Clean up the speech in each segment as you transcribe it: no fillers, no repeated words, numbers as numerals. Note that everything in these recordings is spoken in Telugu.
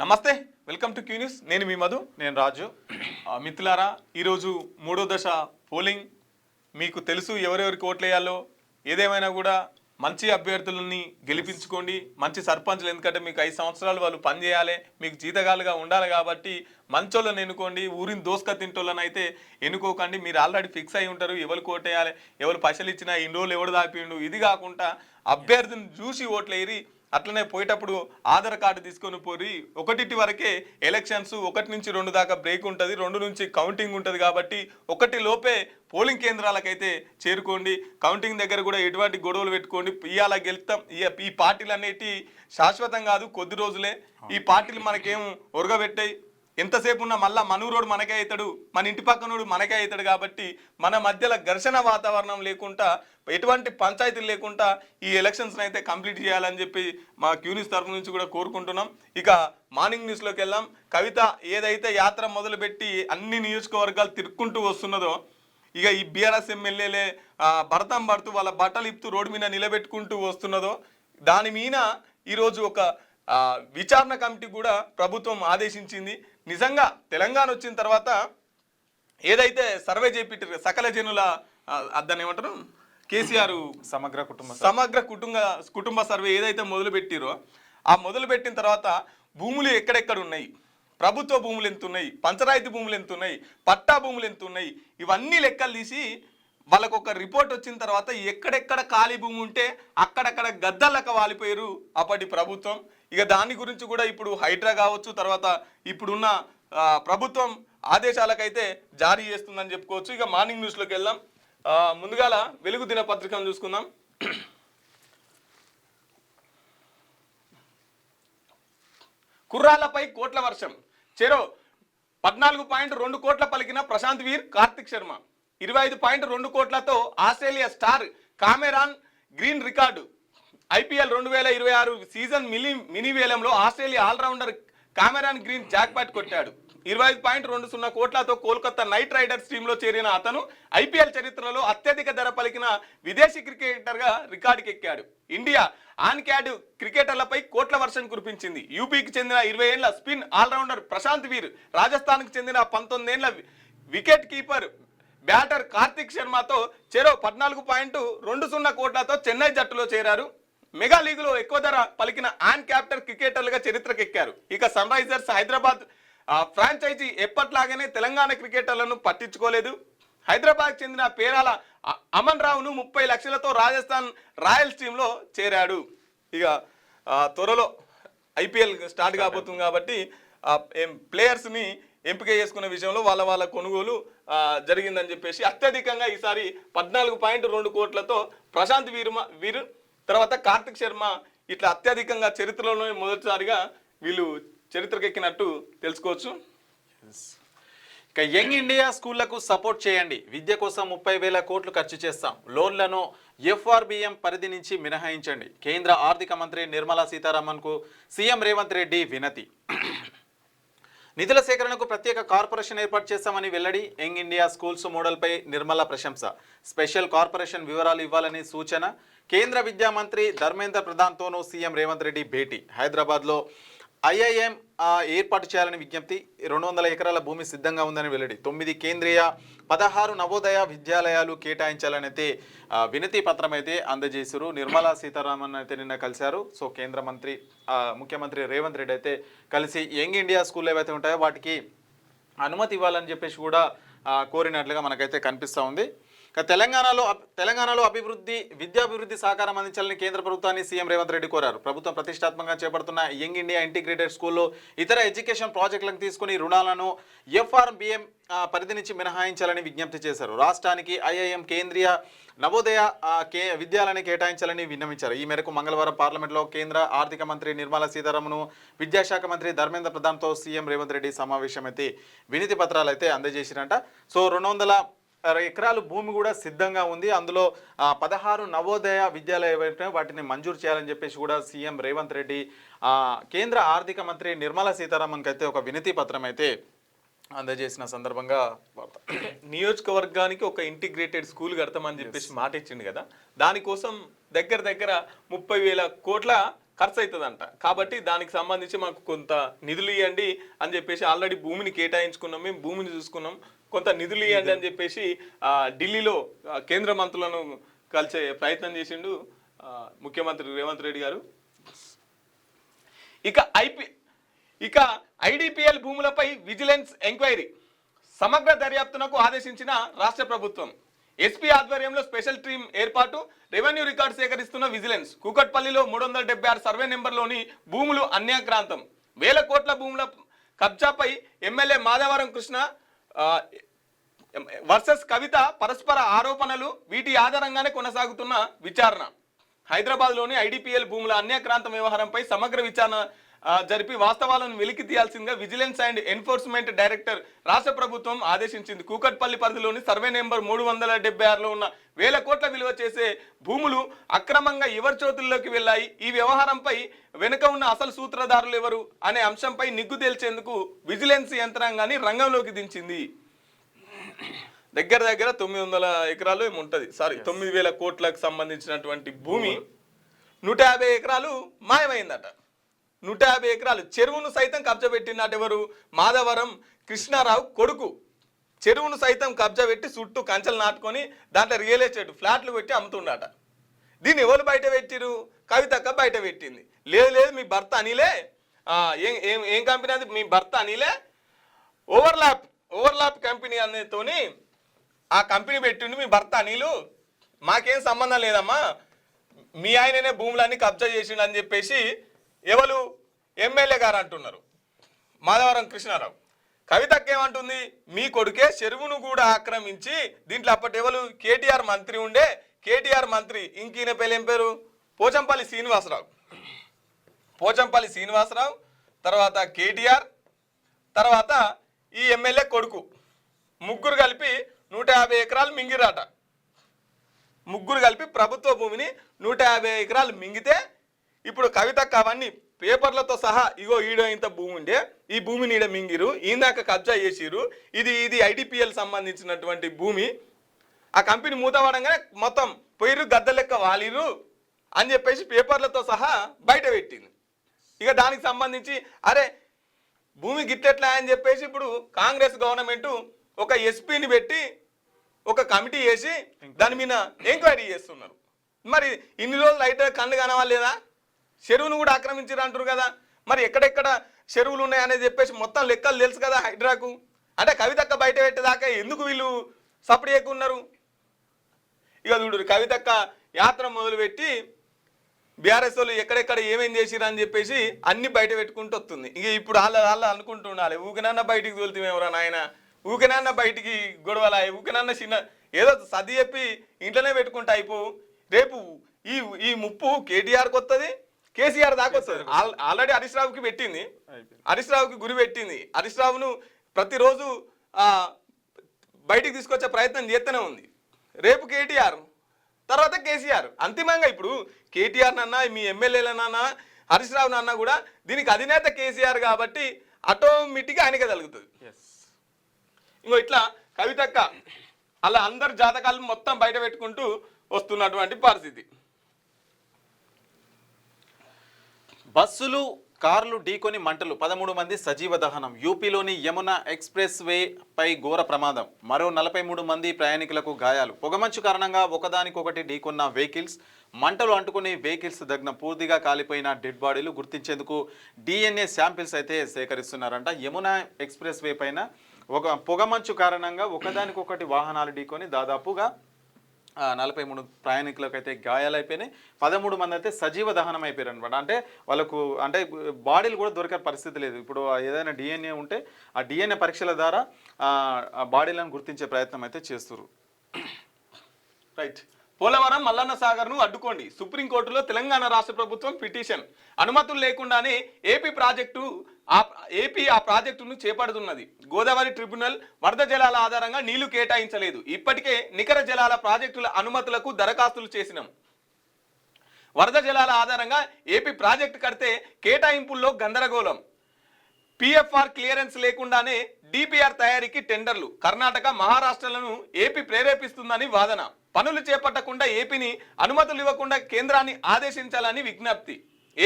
నమస్తే, వెల్కమ్ టు క్యూ న్యూస్. నేను మీ మధు. నేను రాజు. మిత్రులారా, ఈరోజు మూడో దశ పోలింగ్. మీకు తెలుసు ఎవరెవరికి ఓట్లు వేయాలో. ఏదేమైనా కూడా మంచి అభ్యర్థులని గెలిపించుకోండి, మంచి సర్పంచ్లు. ఎందుకంటే మీకు 5 సంవత్సరాలు వాళ్ళు పనిచేయాలి, మీకు జీతగాలుగా ఉండాలి. కాబట్టి మంచోళ్ళని ఎన్నుకోండి, ఊరిని దోసుక తింటోళ్ళని అయితే ఎన్నుకోకండి. మీరు ఆల్రెడీ ఫిక్స్ అయి ఉంటారు ఎవరికి ఓటేయాలి, ఎవరు పైసలు ఇచ్చినా ఇన్ని రోజులు ఎవడు దాపిండు. ఇది కాకుండా అభ్యర్థిని చూసి ఓట్లు వేయరి. అట్లనే పోయేటప్పుడు ఆధార్ కార్డు తీసుకొని పోయి 1 వరకే ఎలక్షన్స్, 1 నుంచి 2 దాకా బ్రేక్ ఉంటుంది, 2 నుంచి కౌంటింగ్ ఉంటుంది. కాబట్టి 1 లోపే పోలింగ్ కేంద్రాలకైతే చేరుకోండి. కౌంటింగ్ దగ్గర కూడా ఎటువంటి గొడవలు పెట్టుకోండి. ఇవాళ గెలుస్తాం, ఈ పార్టీలు అనేటి శాశ్వతం కాదు, కొద్ది రోజులే. ఈ పార్టీలు మనకేం ఒరగబెట్టాయి. ఎంతసేపు ఉన్నా మళ్ళా మనూరోడు మనకే అవుతాడు, మన ఇంటి పక్కనోడు మనకే అవుతాడు. కాబట్టి మన మధ్యలో ఘర్షణ వాతావరణం లేకుండా, ఎటువంటి పంచాయతీలు లేకుండా ఈ ఎలక్షన్స్ అయితే కంప్లీట్ చేయాలని చెప్పి మా క్యూనిస్ తరఫు నుంచి కూడా కోరుకుంటున్నాం. ఇక మార్నింగ్ న్యూస్లోకి వెళ్దాం. కవిత ఏదైతే యాత్ర మొదలుపెట్టి అన్ని నియోజకవర్గాలు తిరుక్కుంటూ వస్తున్నదో, ఇక ఈ బీఆర్ఎస్ ఎమ్మెల్యేలే భరతం పడుతూ వాళ్ళ బట్టలు ఇప్తూ రోడ్డు మీద నిలబెట్టుకుంటూ వస్తున్నదో, దాని మీద ఈరోజు ఒక విచారణ కమిటీ కూడా ప్రభుత్వం ఆదేశించింది. నిజంగా తెలంగాణ వచ్చిన తర్వాత ఏదైతే సర్వే చేపిట్టారు, సకల జనుల దాన్ని ఏమంటారు, కేసీఆర్ సమగ్ర కుటుంబ సర్వే ఏదైతే మొదలుపెట్టిరో, ఆ మొదలుపెట్టిన తర్వాత భూములు ఎక్కడెక్కడ ఉన్నాయి, ప్రభుత్వ భూములు ఎంత ఉన్నాయి, పంచరాయితీ భూములు ఎంత ఉన్నాయి, పట్టా భూములు ఎంత ఉన్నాయి, ఇవన్నీ లెక్కలు తీసి వాళ్ళకు ఒక రిపోర్ట్ వచ్చిన తర్వాత ఎక్కడెక్కడ ఖాళీ భూమి ఉంటే అక్కడక్కడ గద్దలక వాలిపోయారు అప్పటి ప్రభుత్వం. ఇక దాని గురించి కూడా ఇప్పుడు హైడ్రా కావచ్చు, తర్వాత ఇప్పుడున్న ప్రభుత్వం ఆదేశాలకైతే జారీ చేస్తుందని చెప్పుకోవచ్చు. ఇక మార్నింగ్ న్యూస్లోకి వెళ్దాం. ముందుగాల వెలుగు దినపత్రికను చూసుకుందాం. కుర్రాలపై కోట్ల వర్షం, చెరో 14.2 కోట్ల పలికిన ప్రశాంత్ వీర్, కార్తిక్ శర్మ. 25.2 కోట్లతో Australia star Cameron Green record. IPL 2026 season mini వేలంలో Australia allrounder Cameron Green jackpot కొట్టాడు. 25.20 కోట్లతో కోల్కతా నైట్ రైడర్స్ టీంలో చేరిన అతను IPL చరిత్రలో అత్యధిక ధర పలికిన విదేశీ క్రికెటర్గా రికార్డుకి ఎక్కాడు. ఇండియా ఆన్ క్యాడ్ క్రికెటర్లపై కోట్ల వర్షం కురిపించింది. యూపీకి చెందిన 20 ఏళ్ల స్పిన్ ఆల్రౌండర్ ప్రశాంత్ వీర్, రాజస్థాన్కు చెందిన 19 ఏళ్ల వికెట్ కీపర్ బ్యాటర్ కార్తిక్ శర్మతో చెరో 14.20 కోట్లతో చెన్నై జట్టులో చేరారు. మెగా లీగులో ఎక్కువ ధర పలికిన ఆన్ క్యాప్టర్ క్రికెటర్లుగా చరిత్రకెక్కారు. ఇక సన్ రైజర్స్ హైదరాబాద్ ఫ్రాంచైజీ ఎప్పట్లాగానే తెలంగాణ క్రికెటర్లను పట్టించుకోలేదు. హైదరాబాద్ చెందిన పేరాల అమన్ రావును 30 లక్షలతో రాజస్థాన్ రాయల్స్ టీంలో చేరాడు. ఇక త్వరలో IPL స్టార్ట్ కాబోతుంది కాబట్టి ప్లేయర్స్ని ఎంపిక చేసుకునే విషయంలో వాళ్ళ కొనుగోలు జరిగిందని చెప్పేసి అత్యధికంగా ఈసారి 14.2 కోట్లతో ప్రశాంత్ వీర్ తర్వాత కార్తిక్ శర్మ ఇట్లా అత్యధికంగా చరిత్రలోనే మొదటిసారిగా వీళ్ళు చరిత్రకెక్కినట్టు తెలుసుకోవచ్చు. ఇక యంగ్ ఇండియా స్కూళ్లకు సపోర్ట్ చేయండి, విద్య కోసం 30,000 కోట్లు ఖర్చు చేస్తాం, లోన్లను FRBM పరిధి నుంచి మినహాయించండి. కేంద్ర ఆర్థిక మంత్రి నిర్మలా సీతారామన్కు సీఎం రేవంత్ రెడ్డి వినతి. నిధుల సేకరణకు ప్రత్యేక కార్పొరేషన్ ఏర్పాటు చేస్తామని వెల్లడి. యంగ్ ఇండియా స్కూల్స్ మోడల్పై నిర్మలా ప్రశంస. స్పెషల్ కార్పొరేషన్ వివరాలు ఇవ్వాలని సూచన. కేంద్ర విద్యా మంత్రి ధర్మేంద్ర ప్రధాన్తోనూ సీఎం రేవంత్ రెడ్డి భేటీ. హైదరాబాద్లో IIM ఏర్పాటు చేయాలని విజ్ఞప్తి. 200 ఎకరాల భూమి సిద్ధంగా ఉందని వెల్లడి. 9 కేంద్రీయ 16 నవోదయ విద్యాలయాలు కేటాయించాలని అయితే వినతి పత్రం అయితే అందజేశారు. నిర్మలా సీతారామన్ అయితే నిన్న కలిశారు. సో కేంద్ర మంత్రి ముఖ్యమంత్రి రేవంత్ రెడ్డి అయితే కలిసి యంగ్ ఇండియా స్కూల్ ఏవైతే ఉంటాయో వాటికి అనుమతి ఇవ్వాలని చెప్పేసి కూడా కోరినట్లుగా మనకైతే కనిపిస్తూ ఉంది. తెలంగాణలో విద్యాభివృద్ధి సహకారం అందించాలని కేంద్ర ప్రభుత్వాన్ని సీఎం రేవంత్ రెడ్డి కోరారు. ప్రభుత్వం ప్రతిష్టాత్మకంగా చేపడుతున్న యంగ్ ఇండియా ఇంటిగ్రేటెడ్ స్కూల్లో ఇతర ఎడ్యుకేషన్ ప్రాజెక్టులను తీసుకుని రుణాలను FRBM పరిధి నుంచి మినహాయించాలని విజ్ఞప్తి చేశారు. రాష్ట్రానికి IIM కేంద్రీయ నవోదయ విద్యాలయాన్ని కేటాయించాలని విన్నవించారు. ఈ మేరకు మంగళవారం పార్లమెంట్లో కేంద్ర ఆర్థిక మంత్రి నిర్మలా సీతారామన్, విద్యాశాఖ మంత్రి ధర్మేంద్ర ప్రధాన్తో సీఎం రేవంత్ రెడ్డి సమావేశం అయితే వినతి పత్రాలు అయితే అందజేసినట్ట. సో 200 ఎకరాలు భూమి కూడా సిద్ధంగా ఉంది. అందులో 16 నవోదయ విద్యాలయాలు వాటిని మంజూరు చేయాలని చెప్పేసి కూడా సీఎం రేవంత్ రెడ్డి కేంద్ర ఆర్థిక మంత్రి నిర్మలా సీతారామన్కి అయితే ఒక వినతి పత్రం అయితే అందజేసిన సందర్భంగా నియోజకవర్గానికి ఒక ఇంటిగ్రేటెడ్ స్కూల్ కడతామని చెప్పేసి మాట ఇచ్చింది కదా. దానికోసం దగ్గర 30,000 కోట్ల ఖర్చు అవుతుందంట. కాబట్టి దానికి సంబంధించి మాకు కొంత నిధులు ఇవ్వండి అని చెప్పేసి ఆల్రెడీ భూమిని కేటాయించుకున్నాం, మేము భూమిని చూసుకున్నాం, కొంత నిధులు ఇవ్వండి అని చెప్పేసి ఢిల్లీలో కేంద్ర మంత్రులను కలిసే ప్రయత్నం చేసిండు ముఖ్యమంత్రి రేవంత్ రెడ్డి గారు. ఇక ఐడిపిఎల్ భూములపై విజిలెన్స్ ఎంక్వైరీ సమగ్ర దర్యాప్తునకు ఆదేశించిన రాష్ట్ర ప్రభుత్వం. ఎస్పీ ఆధ్వర్యంలో స్పెషల్ టీం ఏర్పాటు, రెవెన్యూ రికార్డు సేకరిస్తున్న విజిలెన్స్. కూకట్పల్లిలో 376 సర్వే నెంబర్లోని భూములు అన్యాక్రాంతం. 1000 కోట్ల భూముల కబ్జాపై ఎమ్మెల్యే మాధవరం కృష్ణ వర్సెస్ కవిత పరస్పర ఆరోపణలు, వీటి ఆధారంగానే కొనసాగుతున్న విచారణ. హైదరాబాద్లోని ఐడిపిఎల్ భూముల అన్యాక్రాంతం వ్యవహారంపై సమగ్ర విచారణ జరిపి వాస్తవాలను వెలికి తీయాల్సిందిగా విజిలెన్స్ అండ్ ఎన్ఫోర్స్మెంట్ డైరెక్టర్ రాష్ట్ర ప్రభుత్వం ఆదేశించింది. కూకట్పల్లి పరిధిలోని సర్వే నెంబర్ 376లో ఉన్న 1000 కోట్ల విలువ చేసే భూములు అక్రమంగా ఎవరి చేతుల్లోకి వెళ్ళాయి, ఈ వ్యవహారంపై వెనుక ఉన్న అసలు సూత్రధారులు ఎవరు అనే అంశంపై నిగ్గు తేల్చేందుకు విజిలెన్స్ యంత్రాంగాన్ని రంగంలోకి దించింది. దగ్గర 900 ఎకరాలు ఏముంటుంది, 9,000 కోట్లకు సంబంధించినటువంటి భూమి 150 ఎకరాలు మాయమైందట. 150 ఎకరాలు చెరువును సైతం కబ్జా పెట్టినట్టు ఎవరు? మాధవరం కృష్ణారావు కొడుకు. చెరువును సైతం కబ్జా పెట్టి చుట్టూ కంచెలు నాటుకొని దాంట్లో రియల్ ఎస్టేట్ ఫ్లాట్లు పెట్టి అమ్ముతుండట. దీన్ని ఎవరు బయట పెట్టిరు? కవితక్క బయట పెట్టింది. లేదు మీ భర్త అనిలే. ఏం కంపెనీ అది? మీ భర్త అనిలే ఓవర్లాప్ కంపెనీ అనేతోని ఆ కంపెనీ పెట్టిండు మీ భర్త అనిలు, మాకేం సంబంధం లేదమ్మా, మీ ఆయననే భూములన్నీ కబ్జా చేసిండు అని చెప్పేసి ఎవరు? ఎమ్మెల్యే గారు అంటున్నారు, మాధవరం కృష్ణారావు. కవితక్క ఏమంటుంది? మీ కొడుకే చెరువును కూడా ఆక్రమించి దీంట్లో అప్పటి ఎవరు? కేటీఆర్ మంత్రి ఉండే, కేటీఆర్ మంత్రి ఇంకీన పేరు ఏం పేరు? పోచంపల్లి శ్రీనివాసరావు, తర్వాత కేటీఆర్, తర్వాత ఈ ఎమ్మెల్యే కొడుకు, ముగ్గురు కలిపి 150 ఎకరాలు మింగిరాట. ముగ్గురు కలిపి ప్రభుత్వ భూమిని 150 ఎకరాలు మింగితే ఇప్పుడు కవితక్క అవన్నీ పేపర్లతో సహా ఇగో ఈడ ఇంత భూమి ఉండే, ఈ భూమిని ఈడ మింగిరు, ఈందాక కబ్జా చేసిరు, ఇది ఐడిపిఎల్ సంబంధించినటువంటి భూమి, ఆ కంపెనీ మూతపడంగానే మొత్తం పొయ్యిరు గద్ద లెక్క వాలిరు అని చెప్పేసి పేపర్లతో సహా బయట పెట్టింది. ఇక దానికి సంబంధించి అరే భూమి గిట్టెట్లా అని చెప్పేసి ఇప్పుడు కాంగ్రెస్ గవర్నమెంట్ ఒక ఎస్పీని పెట్టి ఒక కమిటీ వేసి దాని మీద ఎంక్వైరీ చేస్తున్నారు. మరి ఇన్ని రోజులు అయితే కళ్ళు కనవాలేదా? చెరువును కూడా ఆక్రమించారు అంటారు కదా, మరి ఎక్కడెక్కడ చెరువులు ఉన్నాయనేది చెప్పేసి మొత్తం లెక్కలు తెలుసు కదా హైడ్రాకు. అంటే కవితక్క బయట పెట్టేదాకా ఎందుకు వీళ్ళు సపడి ఎక్కున్నారు? ఇక చూడు, కవితక్క యాత్ర మొదలుపెట్టి బీఆర్ఎస్ వాళ్ళు ఎక్కడెక్కడ ఏమేం చేసిరు అని చెప్పేసి అన్ని బయట పెట్టుకుంటూ వస్తుంది. ఇక ఇప్పుడు వాళ్ళ అనుకుంటుండాలి, ఊకనన్నా బయటికి తోలుతామేమరా నాయన, ఊకనన్నా బయటికి గొడవలా, ఊకనన్నా చిన్న ఏదో సర్ది చెప్పి ఇంట్లోనే పెట్టుకుంటా అయిపో. రేపు ఈ ముప్పు కేటీఆర్కి వస్తుంది, కేసీఆర్ దాకా వస్తుంది. ఆల్రెడీ హరీష్ రావుకి పెట్టింది, హరీష్ రావుకి గురి పెట్టింది. హరీష్ రావును ప్రతిరోజు బయటికి తీసుకొచ్చే ప్రయత్నం చేస్తూనే ఉంది. రేపు కేటీఆర్, తర్వాత కేసీఆర్. అంతిమంగా ఇప్పుడు కేటీఆర్ నన్నా మీ ఎమ్మెల్యేలనన్నా హరీష్ రావు నన్నా కూడా దీనికి అధినేత కేసీఆర్ కాబట్టి ఆటోమేటిక్గా ఆయనకే తగులుతుంది. ఇంకో ఇట్లా కవితక్క అలా అందరు జాతకాలను మొత్తం బయట పెట్టుకుంటూ వస్తున్నటువంటి పరిస్థితి. బస్సులు కార్లు ఢీకొని మంటలు, 13 మంది సజీవ దహనం. యూపీలోని యమునా ఎక్స్ప్రెస్ వే పై ఘోర ప్రమాదం, మరో 43 మంది ప్రయాణికులకు గాయాలు. పొగమంచు కారణంగా ఒకదానికొకటి ఢీకొన్న వెహికల్స్, మంటలు అంటుకుని వెహికల్స్ దగ్నం. పూర్తిగా కాలిపోయిన డెడ్ బాడీలు గుర్తించేందుకు DNA శాంపిల్స్ అయితే సేకరిస్తున్నారంట. యమునా ఎక్స్ప్రెస్ వే పైన ఒక పొగమంచు కారణంగా ఒకదానికొకటి వాహనాలు ఢీకొని దాదాపుగా 43 ప్రయాణికులకు అయితే గాయాలైపోయినాయి. 13 మంది అయితే సజీవ దహనం అయిపోయారు అనమాట. అంటే వాళ్ళకు అంటే బాడీలు కూడా దొరికే పరిస్థితి లేదు. ఇప్పుడు ఏదైనా DNA ఉంటే ఆ DNA పరీక్షల ద్వారా బాడీలను గుర్తించే ప్రయత్నం అయితే చేస్తున్నారు. రైట్. పోలవరం మల్లన్న సాగర్ను అడ్డుకోండి, సుప్రీంకోర్టులో తెలంగాణ రాష్ట్ర ప్రభుత్వం పిటిషన్. అనుమతులు లేకుండానే ఏపీ ఆ ప్రాజెక్టును చేపడుతున్నది. గోదావరి ట్రిబ్యునల్ వరద జలాల ఆధారంగా నీళ్లు కేటాయించలేదు. ఇప్పటికే నికర జలాల ప్రాజెక్టుల అనుమతులకు దరఖాస్తులు చేసినాం. వరద జలాల ఆధారంగా ఏపీ ప్రాజెక్టు కడితే కేటాయింపుల్లో గందరగోళం. పిఎఫ్ఆర్ క్లియరెన్స్ లేకుండానే డిపిఆర్ తయారీకి టెండర్లు. కర్ణాటక, మహారాష్ట్రలను ఏపీ ప్రేరేపిస్తుందని వాదన. పనులు చేపట్టకుండా ఏపీని అనుమతులు ఇవ్వకుండా కేంద్రాన్ని ఆదేశించాలని విజ్ఞప్తి.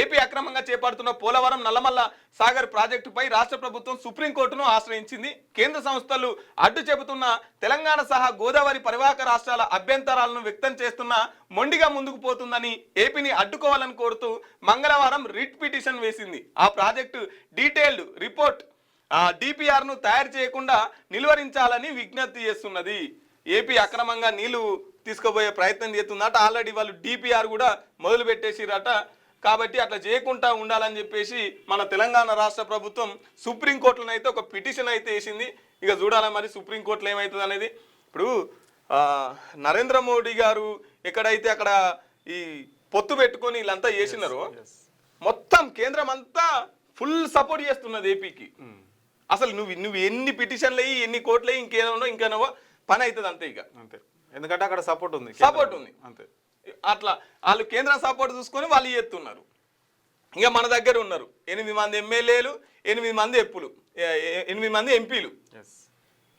ఏపీ అక్రమంగా చేపడుతున్న పోలవరం నల్లమల్ల సాగర్ ప్రాజెక్టుపై రాష్ట్ర ప్రభుత్వం సుప్రీంకోర్టును ఆశ్రయించింది. కేంద్ర సంస్థలు అడ్డు చెబుతున్న తెలంగాణ సహా గోదావరి పరివాహక రాష్ట్రాల అభ్యంతరాలను వ్యక్తం చేస్తున్న మొండిగా ముందుకు పోతుందని ఏపీని అడ్డుకోవాలని కోరుతూ మంగళవారం రిట్ పిటిషన్ వేసింది. ఆ ప్రాజెక్టు డీటెయిల్డ్ రిపోర్ట్ డిపిఆర్ను తయారు చేయకుండా నిలువరించాలని విజ్ఞప్తి చేస్తున్నది. ఏపీ అక్రమంగా నీళ్లు తీసుకుపోయే ప్రయత్నం చేస్తుందట. ఆల్రెడీ వాళ్ళు డిపిఆర్ కూడా మొదలు పెట్టేసిరట. కాబట్టి అట్లా చేయకుండా ఉండాలని చెప్పేసి మన తెలంగాణ రాష్ట్ర ప్రభుత్వం సుప్రీంకోర్టులో అయితే ఒక పిటిషన్ అయితే వేసింది. ఇక చూడాలి మరి సుప్రీంకోర్టులో ఏమవుతుంది అనేది. ఇప్పుడు నరేంద్ర మోడీ గారు ఎక్కడైతే అక్కడ ఈ పొత్తు పెట్టుకొని వీళ్ళంతా చేసినారో మొత్తం కేంద్రం అంతా ఫుల్ సపోర్ట్ చేస్తున్నది ఏపీకి. అసలు నువ్వు ఎన్ని పిటిషన్లు అయ్యి ఎన్ని కోట్లు అయ్యి ఇంకేనో పని అవుతుంది అంతే. ఇక అంతే, ఎందుకంటే అక్కడ సపోర్ట్ ఉంది అంతే. అట్లా వాళ్ళు కేంద్రం సపోర్ట్ చూసుకొని వాళ్ళు చేస్తున్నారు. ఇంకా మన దగ్గర ఉన్నారు 8 మంది ఎమ్మెల్యేలు, 8 మంది ఎప్పులు, 8 మంది ఎంపీలు.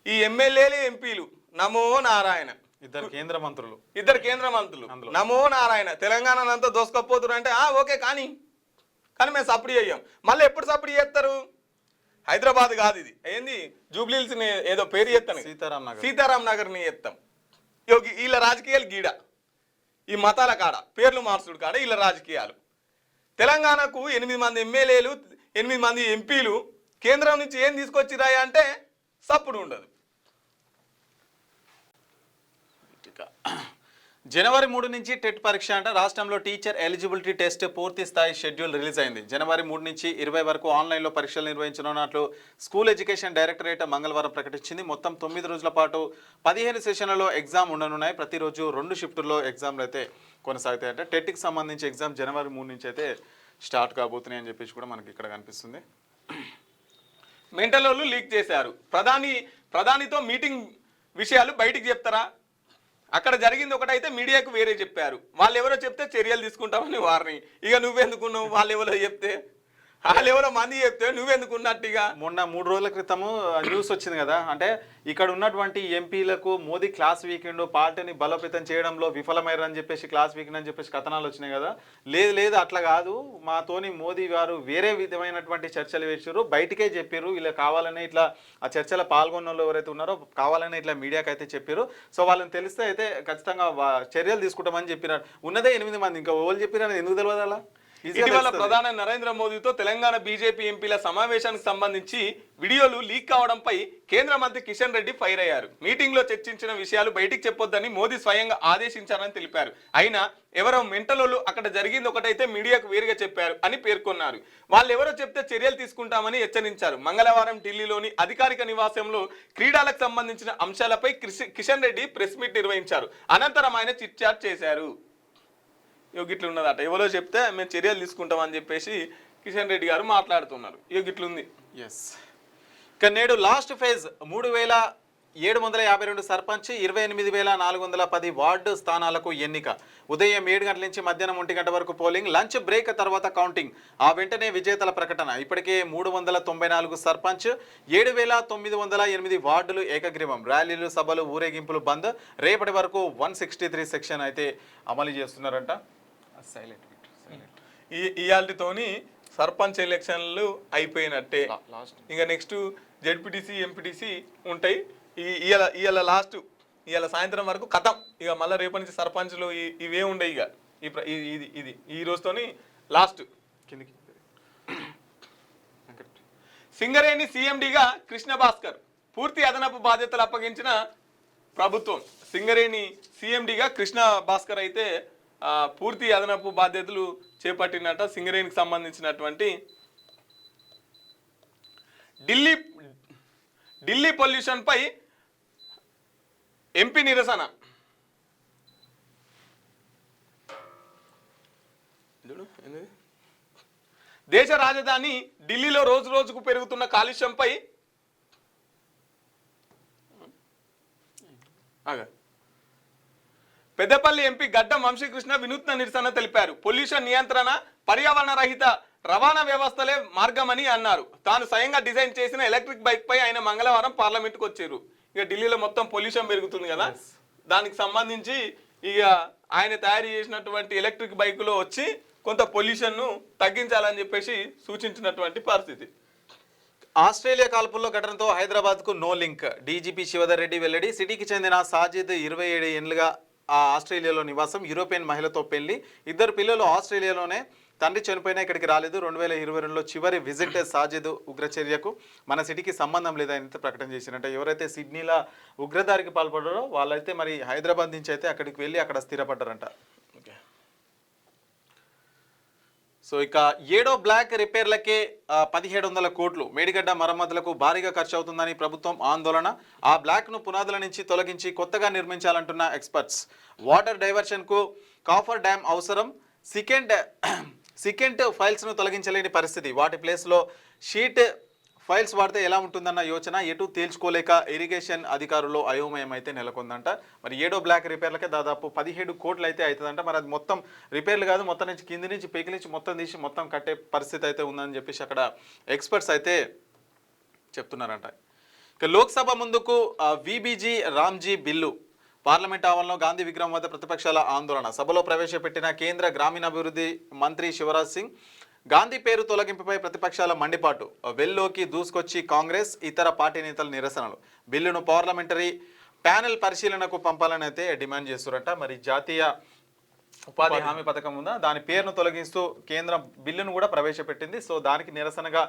ఈ ఎమ్మెల్యేలు ఎంపీలు నమో నారాయణ, ఇద్దరు కేంద్ర మంత్రులు నమో నారాయణ. తెలంగాణ అంతా దోసుకపోతున్నారు అంటే ఓకే, కానీ మేము సప్లై అయ్యాం. మళ్ళీ ఎప్పుడు సప్లై చేస్తారు? హైదరాబాద్ కాదు, ఇది ఏంది జూబ్లీహిల్స్ ఏదో పేరు చేస్తాను, సీతారాం నగర్ని చేస్తాం. వీళ్ళ రాజకీయాలు గీడ, ఈ మతాల కాడ పేర్లు మార్చుడు కాడ వీళ్ళ రాజకీయాలు. తెలంగాణకు 8 మంది ఎమ్మెల్యేలు, 8 మంది ఎంపీలు కేంద్రం నుంచి ఏం తీసుకొచ్చిరాయా అంటే సప్పుడు ఉండదు. జనవరి 3 నుంచి టెట్ పరీక్ష అంట. రాష్ట్రంలో టీచర్ ఎలిజిబిలిటీ టెస్ట్ పూర్తి స్థాయి షెడ్యూల్ రిలీజ్ అయింది. జనవరి 3 నుంచి 20 వరకు ఆన్లైన్లో పరీక్షలు నిర్వహించనున్నట్లు స్కూల్ ఎడ్యుకేషన్ డైరెక్టరేట్ మంగళవారం ప్రకటించింది. మొత్తం 9 రోజుల పాటు 15 సెషన్లలో ఎగ్జామ్ ఉండనున్నాయి. ప్రతిరోజు 2 షిఫ్టుల్లో ఎగ్జామ్లు అయితే కొనసాగుతాయి. అంటే టెట్కి సంబంధించి ఎగ్జామ్ జనవరి 3 నుంచి అయితే స్టార్ట్ కాబోతున్నాయి అని చెప్పేసి కూడా మనకి ఇక్కడ కనిపిస్తుంది. మెంటలోళ్ళు లీక్ చేశారు. ప్రధానితో మీటింగ్ విషయాలు బయటికి చెప్తారా? అక్కడ జరిగింది ఒకటైతే మీడియాకు వేరే చెప్పారు. వాళ్ళు ఎవరో చెప్తే చర్యలు తీసుకుంటామని వారిని. ఇక నువ్వెందుకున్నావు? వాళ్ళు ఎవరో చెప్తే, వాళ్ళు ఎవరో మంది చెప్తే నువ్వెందుకున్నట్టుగా. మొన్న 3 రోజుల క్రితము న్యూస్ వచ్చింది కదా, అంటే ఇక్కడ ఉన్నటువంటి ఎంపీలకు మోదీ క్లాస్ వీకెండ్ పార్టీని బలోపేతం చేయడంలో విఫలమయ్యారని చెప్పేసి క్లాస్ వీకెండ్ అని చెప్పేసి కథనాలు వచ్చినాయి కదా. లేదు అట్లా కాదు, మాతోని మోదీ గారు వేరే విధమైనటువంటి చర్చలు వేసారు, బయటికే చెప్పారు. ఇలా కావాలనే ఇట్లా ఆ చర్చలో పాల్గొన్న వాళ్ళు ఎవరైతే ఉన్నారో కావాలనే ఇట్లా మీడియాకి అయితే చెప్పారు. సో వాళ్ళని తెలిస్తే అయితే ఖచ్చితంగా చర్యలు తీసుకుంటామని చెప్పినారు. ఉన్నదే 8 మంది, ఇంకా ఎవరు చెప్పినారు ఎందుకు తెలియదు అలా. ఇటీవల ప్రధాని నరేంద్ర మోదీతో తెలంగాణ బీజేపీ ఎంపీల సమావేశానికి సంబంధించి వీడియోలు లీక్ కావడంపై కేంద్ర మంత్రి కిషన్ రెడ్డి ఫైర్ అయ్యారు. మీటింగ్ లో చర్చించిన విషయాలు బయటికి చెప్పొద్దని మోదీ స్వయంగా ఆదేశించారని తెలిపారు. అయినా ఎవరో మెంటలోళ్ళు అక్కడ జరిగింది ఒకటైతే మీడియాకు వేరుగా చెప్పారు అని పేర్కొన్నారు. వాళ్ళు ఎవరో చెప్తే చర్యలు తీసుకుంటామని హెచ్చరించారు. మంగళవారం ఢిల్లీలోని అధికారిక నివాసంలో క్రీడలకు సంబంధించిన అంశాలపై కిషన్ రెడ్డి ప్రెస్ మీట్ నిర్వహించారు. అనంతరం ఆయన చిట్ చాట్ చేశారు. గిట్లు ఉన్నదట, ఎవరో చెప్తే మేము చర్యలు తీసుకుంటామని చెప్పేసి కిషన్ రెడ్డి గారు మాట్లాడుతున్నారు. గిట్లుంది. ఇక నేడు లాస్ట్ ఫేజ్ 3752 సర్పంచ్, 28410 వార్డు స్థానాలకు ఎన్నిక. ఉదయం 7 గంటల నుంచి మధ్యాహ్నం 1 గంట వరకు పోలింగ్, లంచ్ బ్రేక్ తర్వాత కౌంటింగ్, ఆ వెంటనే విజేతల ప్రకటన. ఇప్పటికే 394 సర్పంచ్, 7908 వార్డులు ఏకగ్రీవం. ర్యాలీలు, సభలు, ఊరేగింపులు బంద్. రేపటి వరకు 163 సెక్షన్ అయితే అమలు చేస్తున్నారంట. ఇయాల్టితోని సర్పంచ్ ఎలక్షన్లు అయిపోయినట్టే. ఇంకా నెక్స్ట్ జెడ్పీటీసీ, ఎంపీటీసీ ఉంటాయి. ఇవాళ లాస్ట్, ఇవాళ సాయంత్రం వరకు కథం. ఇక మళ్ళీ రేపటి నుంచి సర్పంచ్లు ఇవే ఉండే. ఇక ఇది ఈ రోజుతోని లాస్ట్. కిందికి సింగరేణి సీఎండీగా కృష్ణ భాస్కర్ పూర్తి అదనపు బాధ్యతలు అప్పగించిన ప్రభుత్వం. సింగరేణి సీఎండీగా కృష్ణ భాస్కర్ అయితే పూర్తి అదనపు బాధ్యతలు చేపట్టినట్ట. సింగరేణికి సంబంధించినటువంటి ఢిల్లీ పొల్యూషన్ పై ఎంపీ నిరసన. దేశ రాజధాని ఢిల్లీలో రోజు రోజుకు పెరుగుతున్న కాలుష్యంపై పెద్దపల్లి ఎంపీ గడ్డం వంశీకృష్ణ వినూత్న నిరసన తెలిపారు. పొల్యూషన్ నియంత్రణ, పర్యావరణ రహిత రవాణా వ్యవస్థలే మార్గమని అన్నారు. తాను స్వయంగా డిజైన్ చేసిన ఎలక్ట్రిక్ బైక్ పై ఆయన మంగళవారం పార్లమెంట్కి వచ్చారు. ఇక ఢిల్లీలో మొత్తం పొల్యూషన్ పెరుగుతుంది కదా, దానికి సంబంధించి ఇక ఆయన తయారు చేసినటువంటి ఎలక్ట్రిక్ బైకులో వచ్చి కొంత పొల్యూషన్ను తగ్గించాలని చెప్పేసి సూచించినటువంటి పరిస్థితి. ఆస్ట్రేలియా కాల్పుల్లో ఘటనతో హైదరాబాద్కు no link. DGP Shivadhar Reddy వెల్లడి. సిటీకి చెందిన సాజిద్ 27 ఏళ్లుగా ఆస్ట్రేలియాలో నివాసం. యూరోపియన్ మహిళతో పెళ్లి, 2 పిల్లలు. ఆస్ట్రేలియాలోనే తండ్రి చనిపోయినా ఇక్కడికి రాలేదు. 2022లో చివరి విజిట్ సాజిద్. ఉగ్రచర్యకు మన సిటీకి సంబంధం లేదని ప్రకటన చేసినట్టు. ఎవరైతే సిడ్నీలో ఉగ్రదాడికి పాల్పడ్డారో వాళ్ళైతే మరి హైదరాబాద్ నుంచి అయితే అక్కడికి వెళ్ళి అక్కడ స్థిరపడ్డారంట. ఓకే, సో ఇక 7వ బ్లాక్ రిపేర్లకే 1700 కోట్లు. మేడిగడ్డ మరమ్మతులకు భారీగా ఖర్చు అవుతుందని ప్రభుత్వం ఆందోళన. ఆ బ్లాక్ను పునాదుల నుంచి తొలగించి కొత్తగా నిర్మించాలంటున్న ఎక్స్పర్ట్స్. వాటర్ డైవర్షన్కు కాఫర్ డ్యామ్ అవసరం. సికెంట్ ఫైల్స్ను తొలగించలేని పరిస్థితి. వాటి ప్లేస్లో షీట్ ఫైల్స్ వాడితే ఎలా ఉంటుందన్న యోచన ఎటు తేల్చుకోలేక ఇరిగేషన్ అధికారులు అయోమయం అయితే నెలకొందంట. మరి 7వ బ్లాక్ రిపేర్లకే దాదాపు 17 కోట్లు అయితే అవుతుందంట. మరి అది మొత్తం రిపేర్లు కాదు, మొత్తం నుంచి కింది నుంచి పైకి నుంచి మొత్తం తీసి మొత్తం కట్టే పరిస్థితి అయితే ఉందని చెప్పేసి అక్కడ ఎక్స్పర్ట్స్ అయితే చెప్తున్నారంట. ఇక లోక్సభ ముందుకు విబిజీ రామ్జీ బిల్లు. పార్లమెంట్ ఆవరణలో గాంధీ విగ్రహం వద్ద ప్రతిపక్షాల ఆందోళన. సభలో ప్రవేశపెట్టిన కేంద్ర గ్రామీణాభివృద్ధి మంత్రి శివరాజ్ సింగ్. గాంధీ పేరు తొలగింపుపై ప్రతిపక్షాల మండిపాటు. వెల్లోకి దూసుకొచ్చి కాంగ్రెస్, ఇతర పార్టీ నేతల నిరసనలు. బిల్లును పార్లమెంటరీ ప్యానెల్ పరిశీలనకు పంపాలని అయితే డిమాండ్ చేస్తున్నారట. మరి జాతీయ ఉపాధి హామీ పథకం ఉందా, దాని పేరును తొలగిస్తూ కేంద్రం బిల్లును కూడా ప్రవేశపెట్టింది. సో దానికి నిరసనగా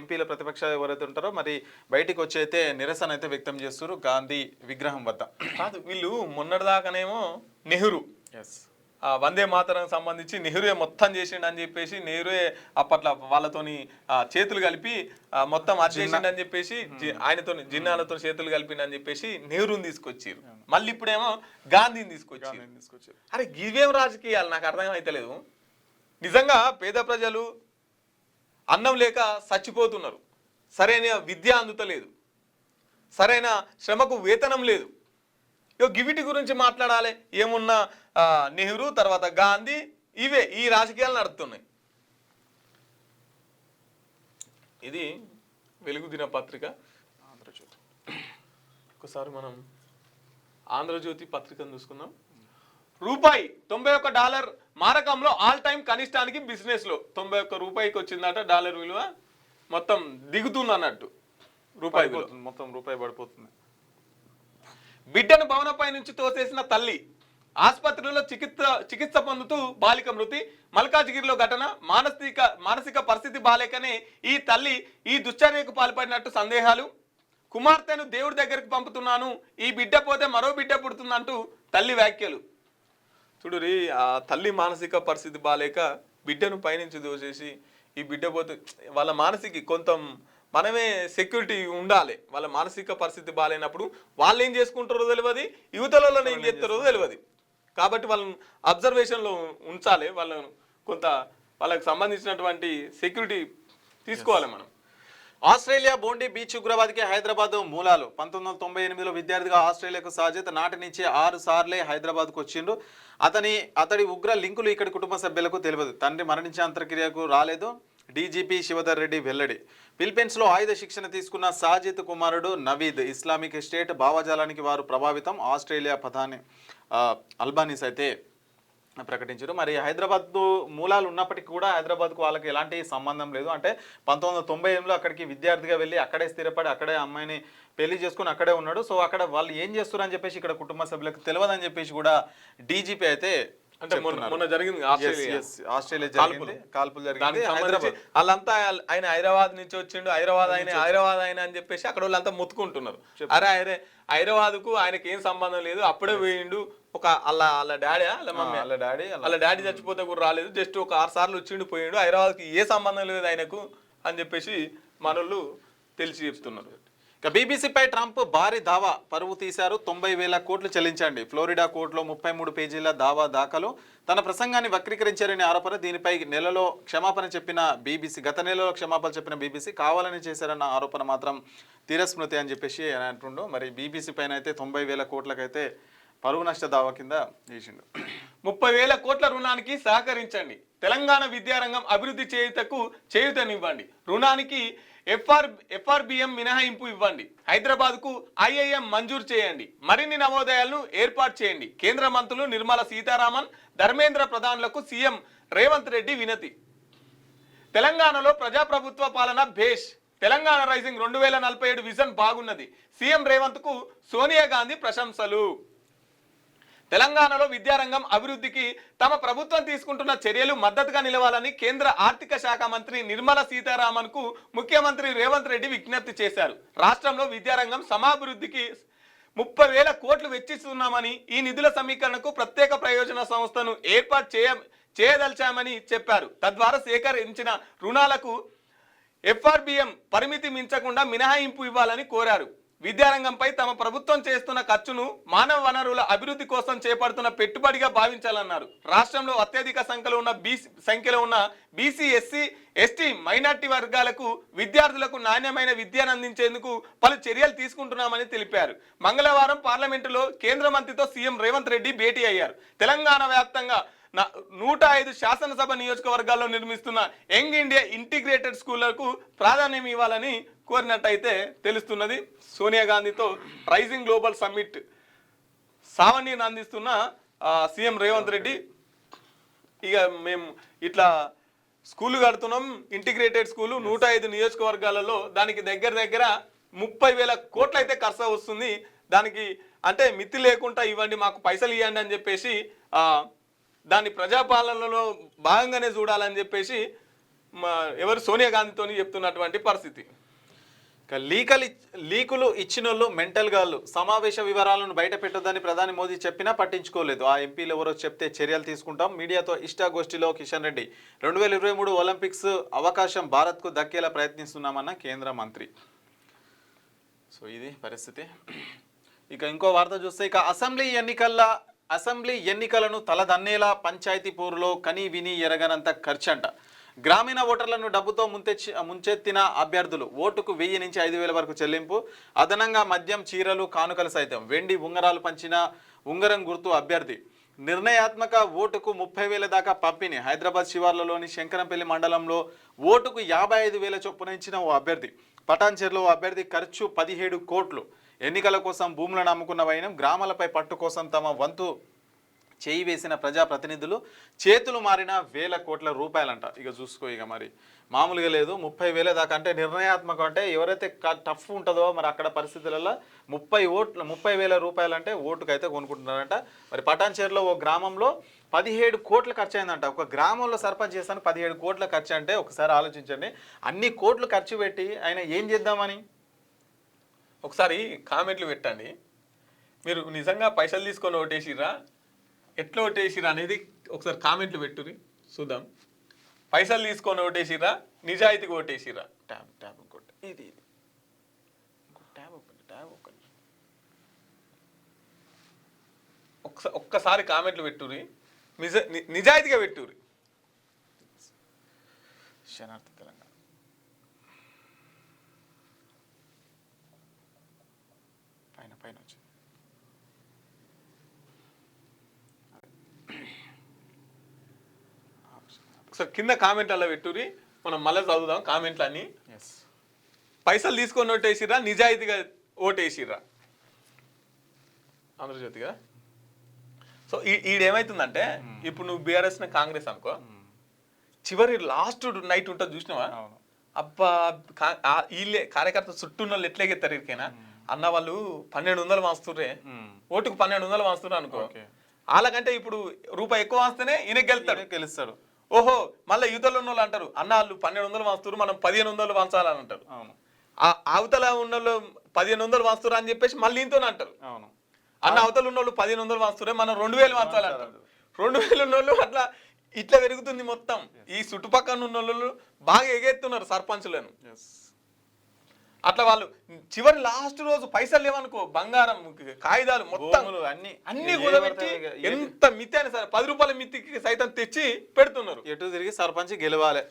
ఎంపీల ప్రతిపక్ష ఎవరైతే ఉంటారో మరి బయటికి వచ్చి అయితే నిరసన అయితే వ్యక్తం చేస్తారు గాంధీ విగ్రహం వద్ద. కాదు, వీళ్ళు మొన్నటిదాకానేమో నెహ్రూ వందే మాతరం సంబంధించి నెహ్రూయే మొత్తం చేసిండు అని చెప్పేసి, నెహ్రూయే అప్పట్లో వాళ్ళతోని చేతులు కలిపి మొత్తం అర్చేసిండు అని చెప్పేసి, ఆయనతో జిన్నాలతో చేతులు కలిపిండు అని చెప్పేసి నెహ్రూని తీసుకొచ్చారు. మళ్ళీ ఇప్పుడేమో గాంధీని తీసుకొచ్చారు. అరే ఇవేం రాజకీయాలు నాకు అర్థం అయితలేదు. నిజంగా పేద ప్రజలు అన్నం లేక చచ్చిపోతున్నారు, సరైన విద్య అందుతలేదు, సరైన శ్రమకు వేతనం లేదు. గివిటి గురించి మాట్లాడాలి. ఏమున్నా నెహ్రూ తర్వాత గాంధీ, ఈ రాజకీయాలు నడుస్తున్నాయి. ఇది వెలుగు దినపత్రిక ఆంధ్రజ్యోతి. ఒకసారి మనం ఆంధ్రజ్యోతి పత్రికను చూసుకుందాం. $91 మారకంలో ఆల్ టైమ్ కనిష్టానికి బిజినెస్ లో. 91 రూపాయికి వచ్చిందట డాలర్ విలువ. మొత్తం దిగుతుంది అన్నట్టు, రూపాయి మొత్తం రూపాయి పడిపోతుంది. బిడ్డను భవనంపై నుంచి తోసేసిన తల్లి. ఆసుపత్రిలో చికిత్స పొందుతూ బాలిక మృతి. మల్కాజ్గిరిలో ఘటన. మానసిక పరిస్థితి బాలేకనే ఈ తల్లి ఈ దుశ్చర్యకు పాల్పడినట్టు సందేహాలు. కుమార్తెను దేవుడి దగ్గరికి పంపుతున్నాను, ఈ బిడ్డ పోతే మరో బిడ్డ పుడుతుందంటూ తల్లి వ్యాఖ్యలు. చూడురి, ఆ తల్లి మానసిక పరిస్థితి బాలేక బిడ్డను పైనుంచి దోసేసి ఈ బిడ్డ పోతే వాళ్ళ మానసిక కొంత మనమే సెక్యూరిటీ ఉండాలి. వాళ్ళ మానసిక పరిస్థితి బాగాలేనప్పుడు వాళ్ళు ఏం చేసుకుంటారో తెలియదు, యువతలలో ఏం చేస్తారో తెలియదు. కాబట్టి వాళ్ళని అబ్జర్వేషన్లో ఉంచాలి. వాళ్ళను కొంత వాళ్ళకి సంబంధించినటువంటి సెక్యూరిటీ తీసుకోవాలి మనం. ఆస్ట్రేలియా బోండి బీచ్ ఉగ్రవాదికి హైదరాబాద్ మూలాలు. 1998లో విద్యార్థిగా ఆస్ట్రేలియాకు సాజిద్. నాటి నుంచి 6 సార్లే హైదరాబాద్కు వచ్చిండు. అతడి ఉగ్ర లింకులు ఇక్కడి కుటుంబ సభ్యులకు తెలియదు. తండ్రి మరణించే అంత్యక్రియకు రాలేదు. డీజీపీ శివధర్ రెడ్డి వెల్లడి. ఫిలిప్పీన్స్లో ఆయుధ శిక్షణ తీసుకున్న సాజిద్ కుమారుడు నవీద్. ఇస్లామిక్ స్టేట్ భావజాలానికి వారు ప్రభావితం. ఆస్ట్రేలియా ప్రధాని అల్బానీస్ అయితే ప్రకటించారు. మరి హైదరాబాద్ మూలాలు ఉన్నప్పటికీ కూడా హైదరాబాద్కు వాళ్ళకి ఎలాంటి సంబంధం లేదు. అంటే 1998లో అక్కడికి విద్యార్థిగా వెళ్ళి అక్కడే స్థిరపడి అక్కడే అమ్మాయిని పెళ్లి చేసుకుని అక్కడే ఉన్నాడు. సో అక్కడ వాళ్ళు ఏం చేస్తారు అని చెప్పేసి ఇక్కడ కుటుంబ సభ్యులకు తెలియదని చెప్పేసి కూడా డీజీపీ అయితే అంటే మొన్న జరిగింది ఆస్ట్రేలియా కాల్పులు జరిగింది. వాళ్ళంతా ఆయన హైదరాబాద్ నుంచి వచ్చిండు, హైదరాబాద్ ఆయన అని చెప్పేసి అక్కడ వాళ్ళంతా మొత్తుకుంటున్నారు. అరే హైదరాబాద్ కు ఆయనకి ఏం సంబంధం లేదు, అప్పుడే పోయిండు. ఒక వాళ్ళ డాడీ చచ్చిపోతే కూడా రాలేదు, జస్ట్ ఒక 6 సార్లు వచ్చిండు పోయిండు, హైదరాబాద్కి ఏ సంబంధం లేదు ఆయనకు అని చెప్పేసి మనోళ్ళు తెలిసి చెప్తున్నారు. ఇక బీబీసీపై ట్రంప్ భారీ దావా. పరువు తీశారు, 90,000 కోట్లు చెల్లించండి. ఫ్లోరిడా కోర్టులో 33 పేజీల దావా దాఖలు. తన ప్రసంగాన్ని వక్రీకరించారనే ఆరోపణ. దీనిపై గత నెలలో క్షమాపణ చెప్పిన బీబీసీ కావాలని చేశారన్న ఆరోపణ మాత్రం తిరస్మృతి అని చెప్పేసి అంటుండో. మరి బీబీసీ పైన అయితే 90,000 కోట్లకైతే పరువు నష్ట దావా కింద చేసిండు. 30,000 కోట్ల రుణానికి సహకరించండి. తెలంగాణ విద్యారంగం అభివృద్ధి చేయుతనివ్వండి. రుణానికి ఎఫ్ఆర్బిఎం మినహాయింపు ఇవ్వండి. హైదరాబాద్కు ఐఐఎం మంజూరు చేయండి. మరిన్ని నవోదయాలను ఏర్పాటు చేయండి. కేంద్ర మంత్రులు నిర్మలా సీతారామన్, ధర్మేంద్ర ప్రధాన్లకు సీఎం రేవంత్ రెడ్డి వినతి. తెలంగాణలో ప్రజాప్రభుత్వ పాలన భేష్, తెలంగాణ రైజింగ్ 2047 విజన్ బాగున్నది, సీఎం రేవంత్ కు సోనియా గాంధీ ప్రశంసలు. తెలంగాణలో విద్యారంగం అభివృద్ధికి తమ ప్రభుత్వం తీసుకుంటున్న చర్యలు మద్దతుగా నిలవాలని కేంద్ర ఆర్థిక శాఖ మంత్రి నిర్మలా సీతారామన్ కు ముఖ్యమంత్రి రేవంత్ రెడ్డి విజ్ఞప్తి చేశారు. రాష్ట్రంలో విద్యారంగం సమాభివృద్ధికి 30,000 కోట్లు వెచ్చిస్తున్నామని, ఈ నిధుల సమీకరణకు ప్రత్యేక ప్రయోజన సంస్థను ఏర్పాటు చేయదలిచామని చెప్పారు. తద్వారా సేకరించిన రుణాలకు FRBM పరిమితి మించకుండా మినహాయింపు ఇవ్వాలని కోరారు. విద్యారంగంపై తమ ప్రభుత్వం చేస్తున్న ఖర్చును మానవ వనరుల అభివృద్ధి కోసం చేపడుతున్న పెట్టుబడిగా భావించాలన్నారు. రాష్ట్రంలో అత్యధిక సంఖ్యలో ఉన్న బీసీ, ఎస్సీ, ఎస్టీ, మైనార్టీ వర్గాలకు విద్యార్థులకు నాణ్యమైన విద్యను అందించేందుకు పలు చర్యలు తీసుకుంటున్నామని తెలిపారు. మంగళవారం పార్లమెంటులో కేంద్ర మంత్రితో సీఎం రేవంత్ రెడ్డి భేటీ అయ్యారు. తెలంగాణ వ్యాప్తంగా 105 శాసనసభ నియోజకవర్గాల్లో నిర్మిస్తున్న యంగ్ ఇండియా ఇంటిగ్రేటెడ్ స్కూళ్లకు ప్రాధాన్యం ఇవ్వాలని కోరినట్టయితే తెలుస్తున్నది. సోనియా గాంధీతో రైజింగ్ గ్లోబల్ సమ్మిట్ సావన్నీని అందిస్తున్న సీఎం రేవంత్ రెడ్డి, ఇక మేము ఇట్లా స్కూళ్ళు కడుతున్నాం, ఇంటిగ్రేటెడ్ స్కూలు 105 నియోజకవర్గాలలో, దానికి దగ్గర 30,000 కోట్లు అయితే ఖర్చు వస్తుంది. దానికి అంటే మితి లేకుండా ఇవ్వండి, మాకు పైసలు ఇవ్వండి అని చెప్పేసి దాన్ని ప్రజాపాలనలో భాగంగానే చూడాలని చెప్పేసి ఎవరు సోనియా గాంధీతోని చెప్తున్నటువంటి పరిస్థితి. లీకులు ఇచ్చినోళ్ళు మెంటల్ గాళ్ళు, సమావేశ వివరాలను బయట పెట్టొద్దని ప్రధాని మోదీ చెప్పినా పట్టించుకోలేదు. ఆ ఎంపీలు ఎవరో చెప్తే చర్యలు తీసుకుంటాం. మీడియాతో ఇష్టాగోష్ఠిలో కిషన్ రెడ్డి 2023 ఒలింపిక్స్ అవకాశం భారత్కు దక్కేలా ప్రయత్నిస్తున్నామన్న కేంద్ర మంత్రి. సో ఇది పరిస్థితి. ఇక ఇంకో వార్త చూస్తే, ఇక అసెంబ్లీ ఎన్నికలను తలదన్నేలా పంచాయతీ పోరులో కని విని ఎరగనంత ఖర్చంట. గ్రామీణ ఓటర్లను డబ్బుతో ముంచెత్తిన అభ్యర్థులు. ఓటుకు 1000 నుంచి 5,000 వరకు చెల్లింపు, అదనంగా మద్యం, చీరలు, కానుకలు సైతం. వెండి ఉంగరాలు పంచిన ఉంగరం గుర్తు అభ్యర్థి. నిర్ణయాత్మక ఓటుకు 30,000 దాకా పంపిణీ. హైదరాబాద్ శివార్లలోని శంకరంపల్లి మండలంలో ఓటుకు 55,000 చొప్పున ఇచ్చిన ఓ అభ్యర్థి. పటాన్చెర్లో ఓ అభ్యర్థి ఖర్చు 17 కోట్లు. ఎన్నికల కోసం భూములను అమ్ముకున్న వైనం, గ్రామాలపై పట్టు కోసం తమ వంతు చేయి వేసిన ప్రజాప్రతినిధులు, చేతులు మారిన 1,000 కోట్ల రూపాయలంట. ఇక చూసుకో, ఇక మరి మామూలుగా లేదు. 30,000 దాకా అంటే నిర్ణయాత్మకం. అంటే ఎవరైతే టఫ్ ఉంటుందో మరి అక్కడ పరిస్థితులలో 30,000 రూపాయలు అంటే ఓటుకైతే కొనుక్కుంటున్నారంట. మరి పటాన్చేరులో ఓ గ్రామంలో 17 కోట్లు ఖర్చు అయిందంట. ఒక గ్రామంలో సర్పంచ్ చేస్తాను 17 కోట్ల ఖర్చు అంటే ఒకసారి ఆలోచించండి. అన్ని కోట్లు ఖర్చు పెట్టి ఆయన ఏం చేద్దామని ఒకసారి కామెంట్లు పెట్టండి. మీరు నిజంగా పైసలు తీసుకొని ఓటేసిర్రా, ఎట్లా ఓటేసిర్రా అనేది ఒకసారి కామెంట్లు పెట్టుర్రి చూద్దాం. పైసలు తీసుకొని ఓటేసిర్రా, నిజాయితీగా ఓటేసిర్రా. ట్యాబ్ ఇంకోటి ఇది ట్యాబ్ ఒకటి ఒక్కసారి కామెంట్లు పెట్టుర్రి, నిజాయితీగా పెట్టుర్రి. శనార్థ తెలంగాణ పైన వచ్చింది. ఒకసారి కింద కామెంట్లలో పెట్టుర్రి, మనం మళ్ళీ చదువుదాం కామెంట్లన్నీ. పైసలు తీసుకొని ఓటేసిర్రా, నిజాయితీగా ఓటేసిర్రా. ఆంధ్రజ్యోతిగా. సో ఈడేమవుతుందంటే, ఇప్పుడు నువ్వు బీఆర్ఎస్ కాంగ్రెస్ అనుకో, చివరి లాస్ట్ నైట్ ఉంటుంది చూసినావా, అబ్బా వీళ్ళే కార్యకర్త చుట్టూ వాళ్ళు ఎట్లేగెత్తారు ఇరికైనా అన్న, వాళ్ళు 1,200 వాస్తుర్రే, ఓటుకు 1,200 వాస్తున్నారు అనుకో, వాళ్ళకంటే ఇప్పుడు రూపాయి ఎక్కువ వాస్తేనే ఈయన గెలుస్తాడు. ఓహో, మళ్ళీ యువతలో ఉన్న వాళ్ళు అంటారు, అన్న వాళ్ళు 1,200 వాస్తున్నారు, మనం 1,500 వాంచాలని అంటారు. అవతల ఉన్న వాళ్ళు 1,500 వాస్తున్నారు అని చెప్పేసి మళ్ళీ ఇంతో అంటారు. అన్న అవతల ఉన్న వాళ్ళు 1,500 వాస్తురే, మనం 2,000 వాంచాలంటారు. 2,000 ఉన్న వాళ్ళు అట్లా ఇట్లా పెరుగుతుంది మొత్తం. ఈ చుట్టుపక్కల ఉన్న వాళ్ళు బాగా ఎగెత్తున్నారు సర్పంచులను. అట్లా వాళ్ళు చివరి లాస్ట్ రోజు పైసలు లేవనుకో, బంగారం, కాగితాలు మొత్తం అన్ని కూడబెట్టి ఎంత మితి అని సరే 10 రూపాయల మితికి సైతం తెచ్చి పెడుతున్నారు. ఎటు తిరిగి సర్పంచ్ గెలవాలి.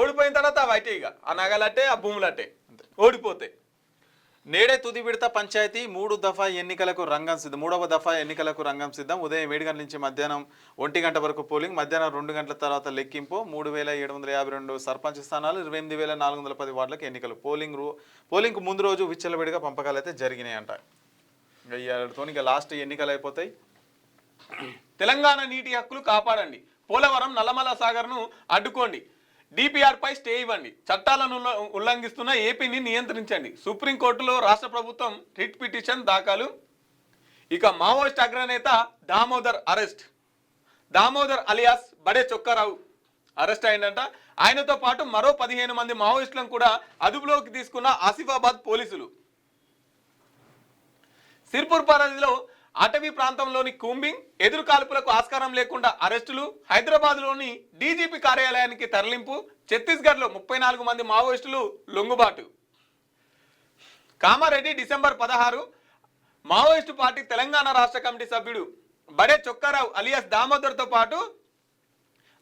ఓడిపోయిన తర్వాత అవి ఇక ఆ నగలట్టే, ఆ భూములట్టే ఓడిపోతాయి. నేడే తుది విడత పంచాయతీ 3వ దఫా ఎన్నికలకు రంగం సిద్ధం. ఉదయం 7 గంటల నుంచి మధ్యాహ్నం 1 గంట వరకు పోలింగ్, మధ్యాహ్నం 2 గంటల తర్వాత లెక్కింపు. 3,752 సర్పంచ్ స్థానాలు, 28,410 వార్డులకు ఎన్నికలు. పోలింగ్ ముందు రోజు విచ్చలవిడిగా పంపకాలు అయితే జరిగినాయి అంట. ఇక లాస్ట్ ఎన్నికలు అయిపోతాయి. తెలంగాణ నీటి హక్కులు కాపాడండి, పోలవరం నల్లమల సాగర్ను అడ్డుకోండి, డిపిఆర్ పై స్టే ఇవ్వండి, చట్టాలను ఉల్లంఘిస్తున్న ఏపీని నియంత్రించండి, సుప్రీంకోర్టులో రాష్ట్ర ప్రభుత్వం రిట్ పిటిషన్ దాఖలు. ఇక మావోయిస్ట్ అగ్రనేత దామోదర్ అరెస్ట్. దామోదర్ అలియాస్ బడే చొక్కారావు అరెస్ట్ అయిందంట. ఆయనతో పాటు మరో 15 మంది మావోయిస్టులను కూడా అదుపులోకి తీసుకున్న ఆసిఫాబాద్ పోలీసులు. సిర్పూర్ పరిధిలో అటవీ ప్రాంతంలోని కూంబింగ్ ఎదురు కాల్పులకు ఆస్కారం లేకుండా అరెస్టులు. హైదరాబాద్లోని డీజీపీ కార్యాలయానికి తరలింపు. ఛత్తీస్గఢ్లో 34 మంది మావోయిస్టులు లొంగుబాటు. Kamareddy December 16 Maoist party Telangana రాష్ట్ర కమిటీ సభ్యుడు బడే చొక్కారావు అలియాస్ దామోదర్తో పాటు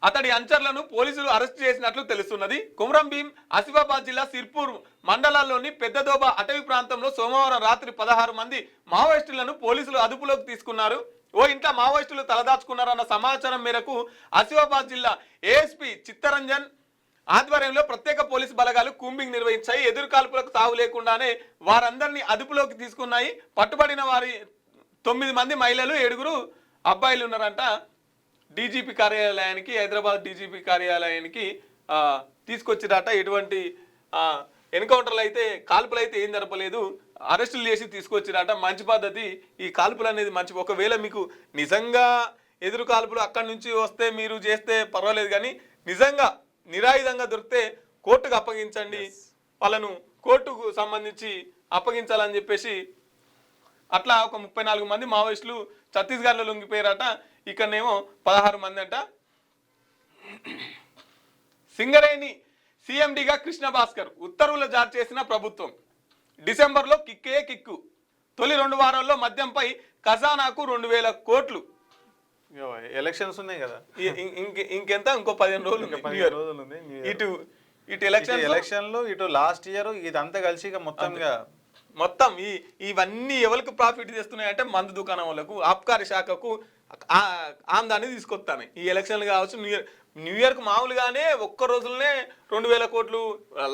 అతడి అనుచరులను పోలీసులు అరెస్ట్ చేసినట్లు తెలుస్తున్నది. కుమ్రం భీం ఆసిఫాబాద్ జిల్లా సిర్పూర్ మండలాల్లోని పెద్దదోబ అటవీ ప్రాంతంలో సోమవారం రాత్రి 16 మంది మావోయిస్టులను పోలీసులు అదుపులోకి తీసుకున్నారు. ఓ ఇంట్లో మావోయిస్టులు తలదాచుకున్నారన్న సమాచారం మేరకు ఆసిఫాబాద్ జిల్లా ఏఎస్పీ చిత్తరంజన్ ఆధ్వర్యంలో ప్రత్యేక పోలీసు బలగాలు కూంబింగ్ నిర్వహించాయి. ఎదురు కాల్పులకు తావు లేకుండానే వారందరినీ అదుపులోకి తీసుకున్నాయి. పట్టుబడిన వారి 9 మంది మహిళలు, 7 అబ్బాయిలు ఉన్నారంట. డీజీపీ కార్యాలయానికి, హైదరాబాద్ డీజీపీ కార్యాలయానికి తీసుకొచ్చిరట. ఎటువంటి ఎన్కౌంటర్లు అయితే, కాల్పులు అయితే ఏం జరపలేదు, అరెస్టులు చేసి తీసుకొచ్చిరట. మంచి పద్ధతి ఈ కాల్పులు అనేది మంచి. ఒకవేళ మీకు నిజంగా ఎదురు కాల్పులు అక్కడి నుంచి వస్తే మీరు చేస్తే పర్వాలేదు, కానీ నిజంగా నిరాయుధంగా దొరికితే కోర్టుకు అప్పగించండి, వాళ్ళను కోర్టుకు సంబంధించి అప్పగించాలని చెప్పేసి అట్లా ఒక 34 మంది మావోయిస్టులు ఛత్తీస్గఢ్లో లొంగిపోయారట. ఇక్కడనేమో 16 మంది అంట. సింగరేణి సీఎండీగా కృష్ణ భాస్కర్ ఉత్తర్వులు జారీ చేసిన ప్రభుత్వం. డిసెంబర్లో కిక్కే కిక్కు. తొలి 2 వారాల్లో మద్యంపై ఖజానాకు 2000 కోట్లు. ఎలక్షన్స్ ఉన్నాయి కదా, ఇంకెంత, ఇంకో 15 రోజులు ఉంది. ఇటు ఎలక్షన్లు, ఇటు లాస్ట్ ఇయర్, ఇదంతా కలిసి ఇక మొత్తం ఇవన్నీ ఎవరికి ప్రాఫిట్ చేస్తున్నాయంటే మందు దుకాణం వాళ్ళకు, ఆబ్కారీ శాఖకు ఆమ్దాన్ని తీసుకొస్తాను. ఈ ఎలక్షన్లు కావచ్చు, న్యూ ఇయర్కు మామూలుగానే ఒక్క రోజులనే 2000 కోట్లు,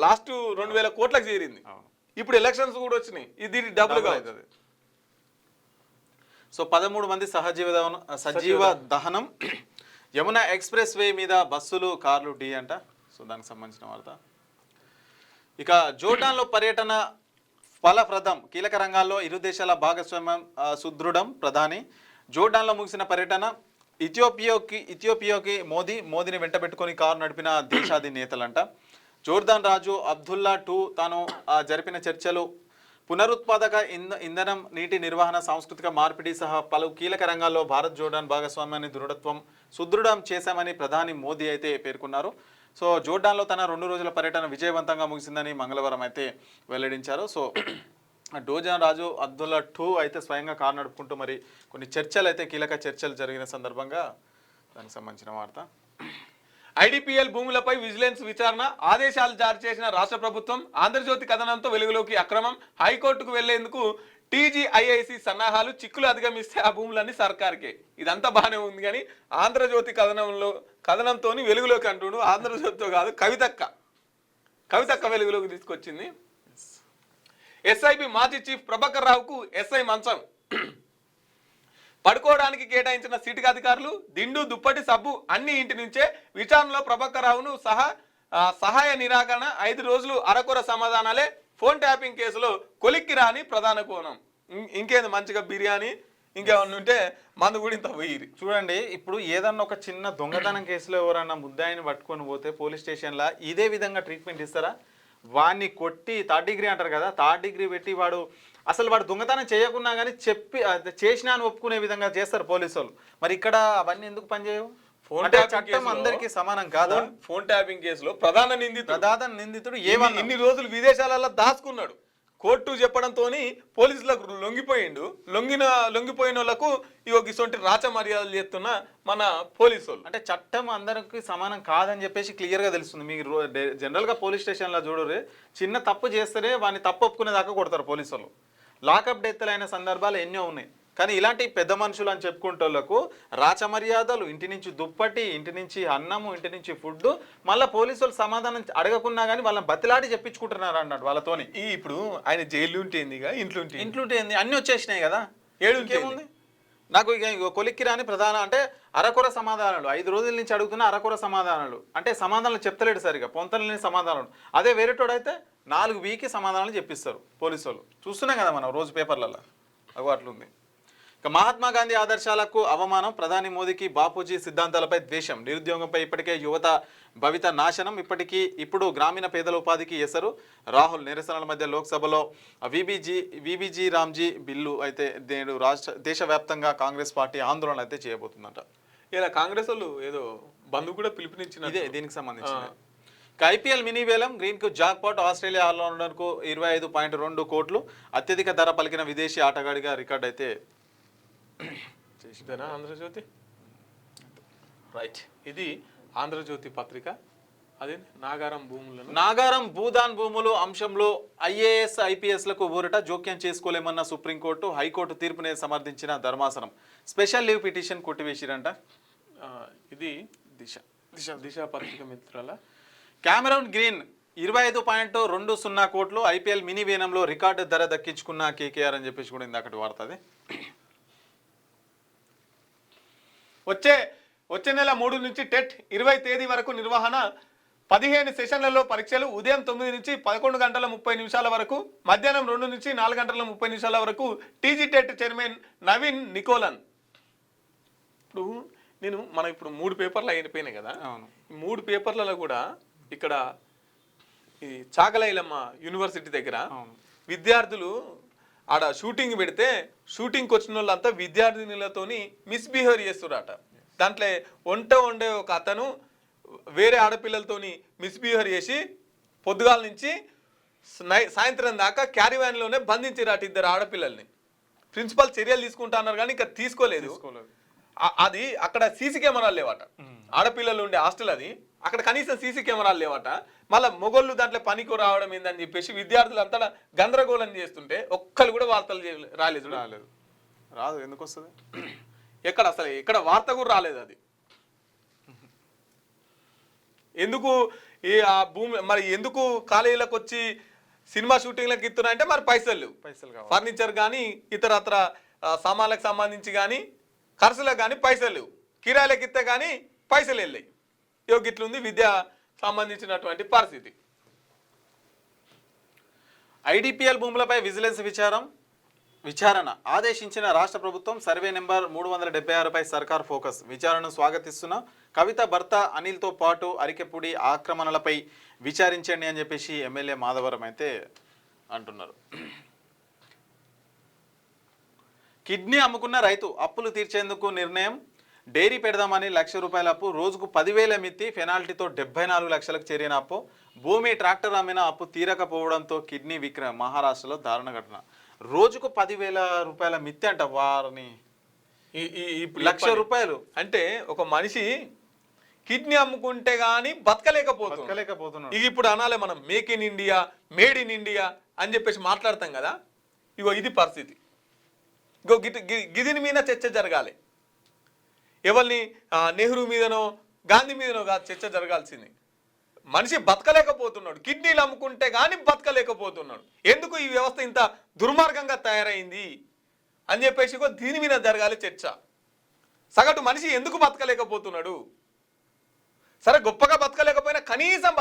లాస్ట్ 2000 కోట్లకు చేరింది. ఇప్పుడు ఎలక్షన్స్ కూడా వచ్చినాయి, ఇది డబ్బులు కావచ్చు. సో 13 మంది సజీవ దహనం. యమునా ఎక్స్ప్రెస్ వే మీద బస్సులు, కార్లు ఢీ అంట. సో దానికి సంబంధించిన వార్త. ఇక జోర్డాన్లో పర్యటన ఫలప్రదం, కీలక రంగాల్లో ఇరు దేశాల భాగస్వామ్యం సుదృఢం. ప్రధాని జోర్డాన్లో ముగిసిన పర్యటన. ఇథియోపియాకి మోదీని వెంటబెట్టుకొని కారు నడిపిన దేశాధినేతలంట. జోర్దాన్ రాజు అబ్దుల్లా II తాను జరిపిన చర్చలు పునరుత్పాదక ఇంధనం, నీటి నిర్వహణ, సాంస్కృతిక మార్పిడి సహా పలు కీలక రంగాల్లో భారత్ జోర్డాన్ భాగస్వామ్యాన్ని సుదృఢం చేశామని ప్రధాని మోదీ అయితే పేర్కొన్నారు. సో జోర్డాన్లో తన 2 రోజుల పర్యటన విజయవంతంగా ముగిసిందని మంగళవారం అయితే వెల్లడించారు. సో జోర్డాన్ రాజు అబ్దుల్లా II అయితే స్వయంగా కారు నడుపుకుంటూ మరి కొన్ని చర్చలు అయితే, కీలక చర్చలు జరిగిన సందర్భంగా దానికి సంబంధించిన వార్త. ఐడిపిఎల్ భూములపై విజిలెన్స్ విచారణ ఆదేశాలు జారీ చేసిన రాష్ట్ర ప్రభుత్వం. ఆంధ్రజ్యోతి కథనంతో వెలుగులోకి అక్రమం. హైకోర్టుకు వెళ్లేందుకు టీజీఐఐసి సన్నాహాలు. చిక్కులు అధిగమిస్తే ఆ భూములన్నీ సర్కార్కే. ఇదంతా బాగానే ఉంది, కానీ ఆంధ్రజ్యోతి కథనంతో వెలుగులోకి అంటుడు. ఆంధ్రజ్యోతితో కాదు, కవితక్క వెలుగులోకి తీసుకొచ్చింది. ఎస్ఐబి మాజీ చీఫ్ ప్రభాకర్ రావుకు ఎస్ఐ మంచం. పడుకోవడానికి కేటాయించిన సిటికి అధికారులు. దిండు, దుప్పటి, సబ్బు అన్ని ఇంటి నుంచే. విచారణలో ప్రభాకర్ రావును సహాయ నిరాకరణ. 5 రోజులు అరకొర సమాధానాలే. ఫోన్ ట్యాపింగ్ కేసులో కొలిక్కి రాని ప్రధాన కోణం. ఇంకేంది, మంచిగా బిర్యానీ ఇంకేమన్నా ఉంటే మందు కూడా ఇంత పోయిరి. చూడండి, ఇప్పుడు ఏదన్నా ఒక చిన్న దొంగతనం కేసులో ఎవరన్నా ముద్దాయిని పట్టుకొని పోతే పోలీస్ స్టేషన్లో ఇదే విధంగా ట్రీట్మెంట్ ఇస్తారా? వాడిని కొట్టి 3rd డిగ్రీ అంటారు కదా, 3rd డిగ్రీ పెట్టి వాడు దొంగతనం చేయకున్నా కానీ చేసినా అని ఒప్పుకునే విధంగా చేస్తారు పోలీసు వాళ్ళు. మరి ఇక్కడ అవన్నీ ఎందుకు పనిచేయవు? చట్టం అందరికీ సమానం కాదా? ఫోన్ ట్యాపింగ్ కేసులో ప్రధాన నిందితుడు ఏమన్నా ఇన్ని రోజులు విదేశాలలో దాచుకున్నాడు. కోర్టు చెప్పడంతో పోలీసులకు లొంగిపోయిన వాళ్ళకు ఇసొంటి రాచ మర్యాదలు చేస్తున్న మన పోలీసు వాళ్ళు. అంటే చట్టం అందరికి సమానం కాదని చెప్పేసి క్లియర్గా తెలుస్తుంది. మీరు జనరల్గా పోలీస్ స్టేషన్లో చూడరు, చిన్న తప్పు చేస్తేనే వాడిని తప్పు ఒప్పుకునే దాకా కొడతారు పోలీసు వాళ్ళు. లాకప్ డెత్లు అయిన సందర్భాలు ఎన్నో ఉన్నాయి. కానీ ఇలాంటి పెద్ద మనుషులు అని చెప్పుకుంటోళ్లకు రాచ మర్యాదలు, ఇంటి నుంచి దుప్పటి, ఇంటి నుంచి అన్నము, ఇంటి నుంచి ఫుడ్, మళ్ళీ పోలీసు వాళ్ళు సమాధానం అడగకున్నా కానీ వాళ్ళని బతిలాడి చెప్పించుకుంటున్నారు అన్నాడు వాళ్ళతోని. ఇప్పుడు ఆయన జైలు ఉంటేందిగా, ఇంట్లో అన్ని వచ్చేసినాయి కదా, ఏముంది నాకు ఇక కొలిక్కి రాని ప్రధాన అంటే అరకొర సమాధానాలు 5 రోజుల నుంచి అడుగుతున్న అరకొర సమాధానాలు అంటే సమాధానాలు చెప్తలేడు సరిగా పొంతలేని సమాధానాలు. అదే వేరేటోడైతే 4 వీక్కి సమాధానాలు చెప్పిస్తారు పోలీసు వాళ్ళు. చూస్తున్నాం కదా మనం రోజు పేపర్లలో అగో అట్లుంది. ఇక మహాత్మా గాంధీ ఆదర్శాలకు అవమానం, ప్రధాని మోదీకి బాపూజీ సిద్ధాంతాలపై ద్వేషం, నిరుద్యోగంపై ఇప్పటికే యువత భవిత నాశనం, ఇప్పుడు గ్రామీణ పేదల ఉపాధికి ఎసరు, రాహుల్ నిరసనల మధ్య లోక్సభలో విబిజీ రామ్జీ బిల్లు అయితే నేడు దేశవ్యాప్తంగా కాంగ్రెస్ పార్టీ ఆందోళన అయితే చేయబోతుందంట. ఇలా కాంగ్రెస్ వాళ్ళు ఏదో బంధు కూడా పిలుపునిచ్చిన ఇదే దీనికి సంబంధించింది. ఐపీఎల్ మినీ వేలం, గ్రీన్ కు జాక్పాట్, ఆస్ట్రేలియా ఆల్రౌండర్ కు 25.2 కోట్లు, అత్యధిక ధర పలికిన విదేశీ ఆటగాడిగా రికార్డ్ అయితే చేసిందేనా ఆంధ్రజ్యోతి. రైట్, ఇది ఆంధ్రజ్యోతి పత్రిక. అదే నాగారం భూదాన్ భూములు అంశంలో ఐఏఎస్ ఐపీఎస్లకు ఊరట, జోక్యం చేసుకోలేమన్న సుప్రీంకోర్టు, హైకోర్టు తీర్పునే సమర్థించిన ధర్మాసనం. స్పెషల్ లీవ్ పిటిషన్ కొట్టివేసిరంట. ఇది దిశ పత్రిక మిత్రాల. కెమెరాన్ గ్రీన్ 25.20 కోట్లు, ఐపీఎల్ మినీ వేలంలో రికార్డు ధర దక్కించుకున్న కేకేఆర్ అని చెప్పేసి కూడా ఇందాకటి వార్తది. వచ్చే నెల 3 నుంచి టెట్ 20 తేదీ వరకు నిర్వహణ, 15 సెషన్లలో పరీక్షలు, ఉదయం 9 నుంచి 11 గంటల 30 నిమిషాల వరకు, మధ్యాహ్నం 2 నుంచి 4 గంటల 30 నిమిషాల వరకు. TG TET chairman Naveen Nicolas. ఇప్పుడు 3 పేపర్లు అయిపోయినాయి కదా. ఈ 3 పేపర్లలో కూడా ఇక్కడ ఈ చాకలైలమ్మ యూనివర్సిటీ దగ్గర విద్యార్థులు ఆడ షూటింగ్ పెడితే షూటింగ్కి వచ్చిన వాళ్ళంతా విద్యార్థినులతోని మిస్బిహేవ్ చేస్తురట. దాంట్లో వండే ఒక అతను వేరే ఆడపిల్లలతోని మిస్బిహేవ్ చేసి పొద్దుగాల నుంచి సాయంత్రం దాకా క్యారీ వ్యాన్లోనే బంధించిరాట 2 ఆడపిల్లల్ని. ప్రిన్సిపల్ చర్యలు తీసుకుంటా అన్నారు కానీ ఇంకా తీసుకోలేదు. అది అక్కడ సీసీ కెమెరాలు లేవట. ఆడపిల్లలు ఉండే హాస్టల్ అది, అక్కడ కనీసం సీసీ కెమెరాలు లేవట. మళ్ళీ మొగోళ్ళు దాంట్లో పనికి రావడం ఏందని చెప్పేసి విద్యార్థులు అంతా గందరగోళం చేస్తుంటే ఒక్కరు కూడా వార్తలు రాలేదు. రాదు, ఎందుకు వస్తుంది? ఎక్కడ వార్త కూడా రాలేదు. అది ఎందుకు ఆ భూమి మరి ఎందుకు కాలేజీలకు వచ్చి సినిమా షూటింగ్లకు ఇస్తున్నా అంటే మరి పైసలు ఫర్నిచర్ కానీ ఇతరత్ర సామాన్లకు సంబంధించి కానీ ఖర్చులకు కానీ పైసలు, కిరాయిలకు ఇస్తే కానీ పైసలు వెళ్ళాయి. ఇట్లుంది విద్య సంబంధించినటువంటి పరిస్థితి. ఐడిపిఎల్ భూములపై విజిలెన్స్ విచారణ ఆదేశించిన రాష్ట్ర ప్రభుత్వం. సర్వే నెంబర్ 376పై సర్కార్ ఫోకస్. విచారణను స్వాగతిస్తున్న కవిత భర్త అనిల్తో పాటు అరికెపూడి ఆక్రమణలపై విచారించండి అని చెప్పేసి ఎమ్మెల్యే మాధవరం అయితే అంటున్నారు. కిడ్నీ అమ్ముకున్న రైతు అప్పులు తీర్చేందుకు నిర్ణయం. డైరీ పెడదామని ₹1,00,000 అప్పు, రోజుకు 10,000 మిత్తి, పెనాల్టీతో 74 లక్షలకు చేరిన అప్పు. భూమి, ట్రాక్టర్ అమ్మిన అప్పు తీరకపోవడంతో కిడ్నీ విక్రయం. మహారాష్ట్రలో దారుణ ఘటన. రోజుకు ₹10,000 మిత్తి అంట. వారిని ₹1,00,000 అంటే ఒక మనిషి కిడ్నీ అమ్ముకుంటే గానీ బతకలేకపోతున్నాడు. ఇక ఇప్పుడు అనాలే మనం make in India, made in India అని చెప్పేసి మాట్లాడతాం కదా. ఇది పరిస్థితి. గిదిని మీద చర్చ జరగాలి. ఎవరిని నెహ్రూ మీదనో గాంధీ మీదనో కాదు చర్చ జరగాల్సింది. మనిషి బతకలేకపోతున్నాడు, కిడ్నీలు అమ్ముకుంటే కానీ బతకలేకపోతున్నాడు. ఎందుకు ఈ వ్యవస్థ ఇంత దుర్మార్గంగా తయారైంది అని చెప్పేసి దీని మీద జరగాలి చర్చ. సగటు మనిషి ఎందుకు బతకలేకపోతున్నాడు? సరే గొప్పగా బతకలేకపోయినా కనీసం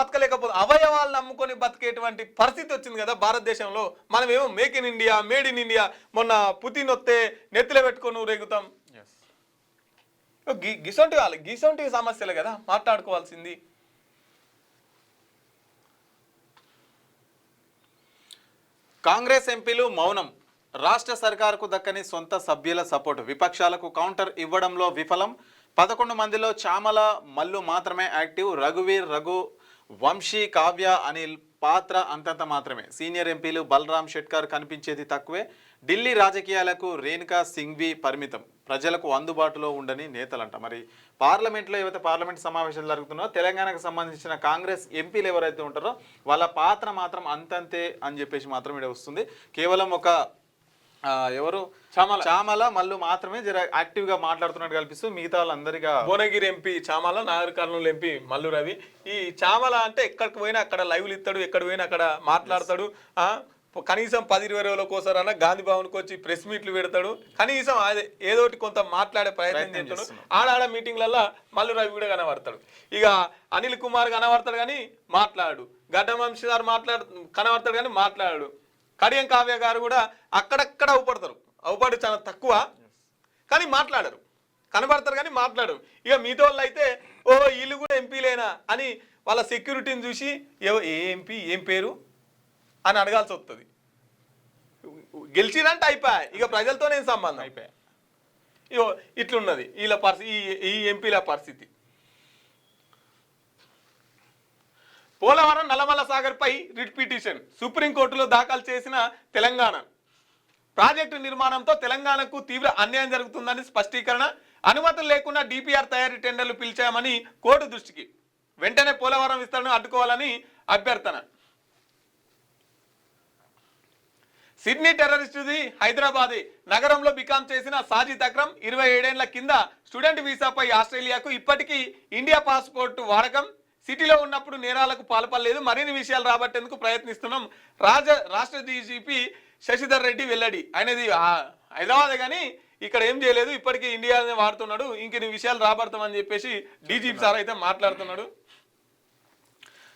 అవయవాలను నమ్ముకొని బతికేటువంటి పరిస్థితి వచ్చింది కదా భారతదేశంలో. మనమేమో make in India, made in India, మొన్న పుతిన్ వస్తే నెత్తిలో పెట్టుకొని ఊరేగుతాం. గిసొంటి సమస్యలే కదా మాట్లాడుకోవాల్సింది. కాంగ్రెస్ ఎంపీలు మౌనం. రాష్ట్ర సర్కారుకు దక్కని సొంత సభ్యుల సపోర్టు. విపక్షాలకు కౌంటర్ ఇవ్వడంలో విఫలం. 11 మందిలో చామల, మల్లు మాత్రమే యాక్టివ్. రఘువీర్, వంశీ, కావ్య, అనిల్ పాత్ర అంతంత మాత్రమే. సీనియర్ ఎంపీలు బలరాం షెట్కర్ కనిపించేది తక్కువే. ఢిల్లీ రాజకీయాలకు రేణుకా సింఘ్వి పరిమితం. ప్రజలకు అందుబాటులో ఉండని నేతలంట. మరి పార్లమెంట్లో ఏవైతే పార్లమెంట్ సమావేశాలు జరుగుతున్నాయో తెలంగాణకు సంబంధించిన కాంగ్రెస్ ఎంపీలు ఎవరైతే ఉంటారో వాళ్ళ పాత్ర మాత్రం అంతంతే అని చెప్పేసి మాత్రం ఇక్కడ వస్తుంది. కేవలం ఒక ఎవరు చామల, మల్లు మాత్రమే జర యాక్టివ్ గా మాట్లాడుతున్నట్టు కల్పిస్తూ మిగతా వాళ్ళందరిగా భువనగిరి ఎంపీ చామల, నాగర్ కర్నూలు ఎంపీ మల్లు రవి. ఈ చామల అంటే ఎక్కడికి పోయినా అక్కడ లైవ్లు ఇస్తాడు, ఎక్కడ పోయినా అక్కడ మాట్లాడతాడు. కనీసం 10-20 రోజులకోసారన్నా గాంధీ భవన్కి వచ్చి ప్రెస్ మీట్లు పెడతాడు, కనీసం అదే ఏదోటి కొంత మాట్లాడే ప్రయత్నం చేస్తాడు. ఆడాడ మీటింగ్లల్లో మల్లు రవి కూడా కనబడతాడు. ఇక అనిల్ కుమార్ కనబడతాడు కానీ మాట్లాడు, గడ్డం వంశీ గారు కనబడతాడు కానీ మాట్లాడు. కడియం కావ్య గారు కూడా అక్కడక్కడ అవుపడు చాలా తక్కువ కానీ మాట్లాడరు, కనబడతారు కానీ మాట్లాడరు. ఇక మిగతా వాళ్ళు అయితే ఓ వీళ్ళు కూడా ఎంపీలేనా అని వాళ్ళ సెక్యూరిటీని చూసి ఏ ఎంపీ ఏం పేరు అని అడగాల్సి వస్తుంది. గెలిచిరంటే అయిపోయా, ఇక ప్రజలతో నేను సంబంధం అయిపోయా. ఇగో ఇట్లున్నది వీళ్ళ పరిస్థితి, ఈ ఎంపీల పరిస్థితి. పోలవరం నల్లమల్ల సాగర్పై రిట్ పిటిషన్ సుప్రీంకోర్టులో దాఖలు చేసిన తెలంగాణ. ప్రాజెక్టు నిర్మాణంతో తెలంగాణకు తీవ్ర అన్యాయం జరుగుతుందని స్పష్టీకరణ. అనుమతులు లేకుండా డిపిఆర్ తయారీ టెండర్లు పిలిచామని కోర్టు దృష్టికి. వెంటనే పోలవరం విస్తరణను అడ్డుకోవాలని అభ్యర్థన. సిడ్నీ టెర్రరిస్టుది హైదరాబాదే. నగరంలో బికాం చేసిన సాజిద్ అక్రమ్ 27 ఏళ్ల కింద స్టూడెంట్ వీసాపై ఆస్ట్రేలియాకు ఇప్పటికీ ఇండియా పాస్పోర్ట్ వాడకం. సిటీలో ఉన్నప్పుడు నేరాలకు పాల్పడలేదు. మరిన్ని విషయాలు రాబట్టేందుకు ప్రయత్నిస్తున్నాం. రాష్ట్ర డీజీపీ శశిధర్ రెడ్డి వెల్లడి. ఆయనది హైదరాబాదే కానీ ఇక్కడ ఏం చేయలేదు, ఇప్పటికీ ఇండియానే వాడుతున్నాడు, ఇంకెన్ని విషయాలు రాబడతామని చెప్పేసి డీజీపీ సార్ అయితే మాట్లాడుతున్నాడు.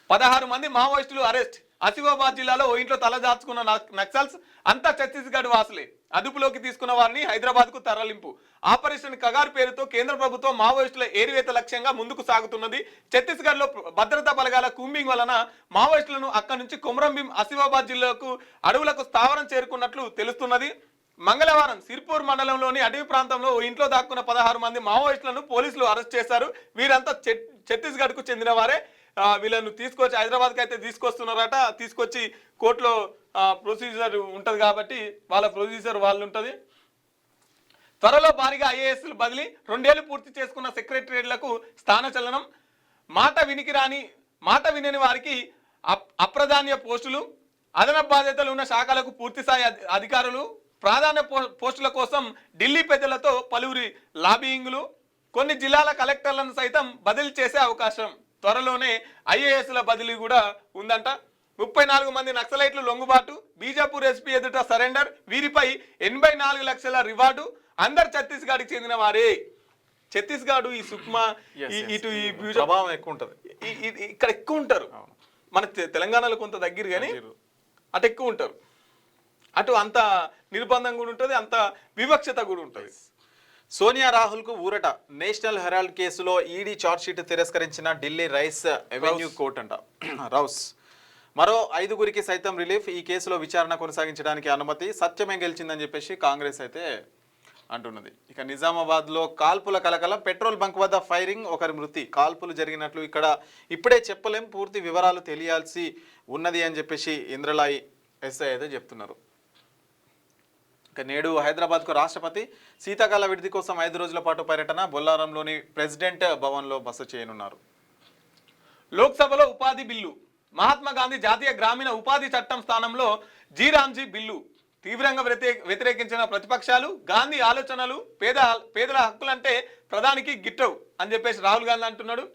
16 మంది మావోయిస్టులు అరెస్ట్. ఆసిఫాబాద్ జిల్లాలో ఓ ఇంట్లో తలదాచుకున్న నక్సల్స్ అంతా ఛత్తీస్గఢ్ వాసులే. అదుపులోకి తీసుకున్న వారిని హైదరాబాద్ కు తరలింపు. ఆపరేషన్ కగార్ పేరుతో కేంద్ర ప్రభుత్వం మావోయిస్టుల ఏరివేత లక్ష్యంగా ముందుకు సాగుతున్నది. ఛత్తీస్గఢ్ లో భద్రతా బలగాల కూంబింగ్ వలన మావోయిస్టులను అక్కడి నుంచి కొమరంభీం ఆసిఫాబాద్ జిల్లాకు అడవులకు స్థావరం చేరుకున్నట్లు తెలుస్తున్నది. మంగళవారం సిర్పూర్ మండలంలోని అడవి ప్రాంతంలో ఓ ఇంట్లో దాక్కున్న 16 మంది మావోయిస్టులను పోలీసులు అరెస్ట్ చేశారు. వీరంతా ఛత్తీస్గఢ్ కు చెందిన వారే. వీళ్ళను తీసుకొచ్చి హైదరాబాద్కి అయితే తీసుకొస్తున్నారట. తీసుకొచ్చి కోర్టులో ప్రొసీజర్ ఉంటుంది కాబట్టి వాళ్ళ ప్రొసీజర్ వాళ్ళు ఉంటుంది. త్వరలో భారీగా ఐఏఎస్లు బదిలీ. 2 ఏళ్లు పూర్తి చేసుకున్న సెక్రటరీలకు స్థానచలనం. మాట వినని వారికి అప్రధాన్య పోస్టులు. అదనపు బాధ్యతలు ఉన్న శాఖలకు పూర్తిస్థాయి అధికారులు. ప్రాధాన్య పోస్టుల కోసం ఢిల్లీ పెద్దలతో పలువురి లాబియింగ్లు. కొన్ని జిల్లాల కలెక్టర్లను సైతం బదిలీ చేసే అవకాశం. త్వరలోనే ఐఏఎస్ల బదిలీ కూడా ఉందంట. 34 మంది నక్సలైట్లు లొంగుబాటు. బీజాపూర్ ఎస్పీ ఎదుట సరెండర్. వీరిపై 84 లక్షల రివార్డు. అందరు ఛత్తీస్గఢ్కి చెందిన వారే. ఛత్తీస్గఢ్ ఈ సుక్మా ఇటు ఈ ప్రభావం ఎక్కువ ఉంటుంది, ఇక్కడ ఎక్కువ ఉంటారు. మన తెలంగాణలో కొంత దగ్గర కానీ అటు ఎక్కువ ఉంటారు. అటు అంత నిర్బంధం కూడా ఉంటుంది, అంత వివక్షత కూడా ఉంటుంది. సోనియా రాహుల్ కు ఊరట. నేషనల్ హెరాల్డ్ కేసులో ఈడీ చార్జ్షీట్ తిరస్కరించిన ఢిల్లీ రైస్ అవెన్యూ కోర్ట్ అంట. రౌస్ మరో 5గురికి సైతం రిలీఫ్. ఈ కేసులో విచారణ కొనసాగించడానికి అనుమతి. సత్యమే గెలిచిందని చెప్పేసి కాంగ్రెస్ అయితే అంటున్నది. ఇక నిజామాబాద్ లో కాల్పుల కలకలం. పెట్రోల్ బంక్ వద్ద ఫైరింగ్, ఒకరి మృతి. కాల్పులు జరిగినట్లు ఇక్కడ ఇప్పుడే చెప్పలేం, పూర్తి వివరాలు తెలియాల్సి ఉన్నది అని చెప్పేసి ఇంద్రలాయి ఎస్ఐ అయితే చెప్తున్నారు. ఇక నేడు హైదరాబాద్కు రాష్ట్రపతి శీతాకాల విడిది కోసం 5 రోజుల పాటు పర్యటన. బొల్లారంలోని ప్రెసిడెంట్ భవన్లో బస చేయనున్నారు. లోక్సభలో ఉపాధి బిల్లు. మహాత్మా గాంధీ జాతీయ గ్రామీణ ఉపాధి చట్టం స్థానంలో జీరాంజీ బిల్లు తీవ్రంగా వ్యతిరేకించిన ప్రతిపక్షాలు. గాంధీ ఆలోచనలు పేదల హక్కులంటే ప్రధానికి గిట్టవు అని చెప్పేసి రాహుల్ గాంధీ అంటున్నాడు.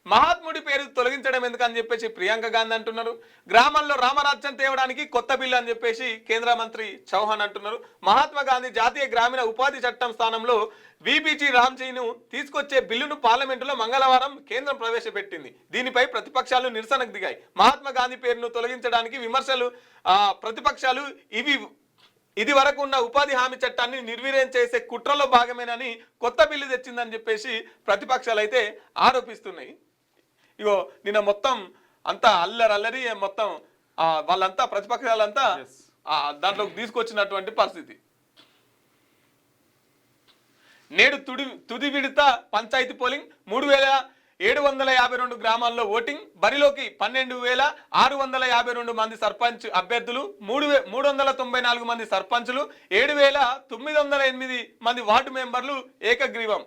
మహాత్ముడి పేరు తొలగించడం ఎందుకని చెప్పేసి ప్రియాంక గాంధీ అంటున్నారు. గ్రామాల్లో రామరాజ్యం తేవడానికి కొత్త బిల్లు అని చెప్పేసి కేంద్ర మంత్రి చౌహాన్ అంటున్నారు. మహాత్మా గాంధీ జాతీయ గ్రామీణ ఉపాధి చట్టం స్థానంలో విబిజీ రామ్జీను తీసుకొచ్చే బిల్లును పార్లమెంటులో మంగళవారం కేంద్రం ప్రవేశపెట్టింది. దీనిపై ప్రతిపక్షాలు నిరసనకు దిగాయి. మహాత్మా గాంధీ పేరును తొలగించడానికి విమర్శలు. ప్రతిపక్షాలు ఇది వరకు ఉన్న ఉపాధి హామీ చట్టాన్ని నిర్వీర్యం చేసే కుట్రలో భాగమేనని కొత్త బిల్లు తెచ్చిందని చెప్పేసి ప్రతిపక్షాలు అయితే ఆరోపిస్తున్నాయి. ఇగో నిన్న మొత్తం అంతా అల్లరి మొత్తం వాళ్ళంతా ప్రతిపక్షాలంతా దాంట్లోకి తీసుకొచ్చినటువంటి పరిస్థితి. నేడు తుది విడత పంచాయతీ పోలింగ్. 3752 గ్రామాల్లో ఓటింగ్. బరిలోకి 12652 మంది సర్పంచ్ అభ్యర్థులు, 394 మంది సర్పంచులు, 7908 మంది వార్డు మెంబర్లు ఏకగ్రీవం.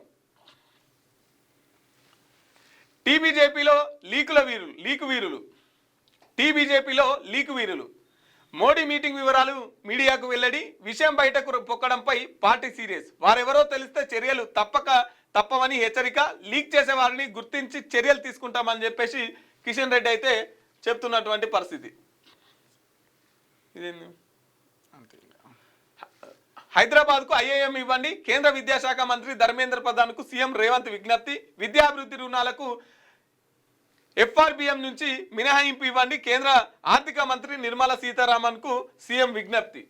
టీబీజేపీలో లీకు వీరులు. మోడీ మీటింగ్ వివరాలు మీడియాకు వెల్లడి. విషయం బయటకు పొక్కడంపై పార్టీ సీరియస్. వారెవరో తెలిస్తే చర్యలు తప్పవని హెచ్చరిక. లీక్ చేసే వారిని గుర్తించి చర్యలు తీసుకుంటామని చెప్పేసి కిషన్ రెడ్డి అయితే చెప్తున్నటువంటి పరిస్థితి. ఇదేంది అంతే. హైదరాబాద్కు ఐఐఎం ఇవ్వండి, కేంద్ర విద్యాశాఖ మంత్రి ధర్మేంద్ర ప్రధాన్కు సీఎం రేవంత్ విజ్ఞప్తి. విద్యాభివృద్ధి రుణాలకు ఎఫ్ఆర్బిఎం నుంచి మినహాయింపు ఇవ్వండి, కేంద్ర ఆర్థిక మంత్రి నిర్మలా సీతారామన్కు సీఎం విజ్ఞప్తి.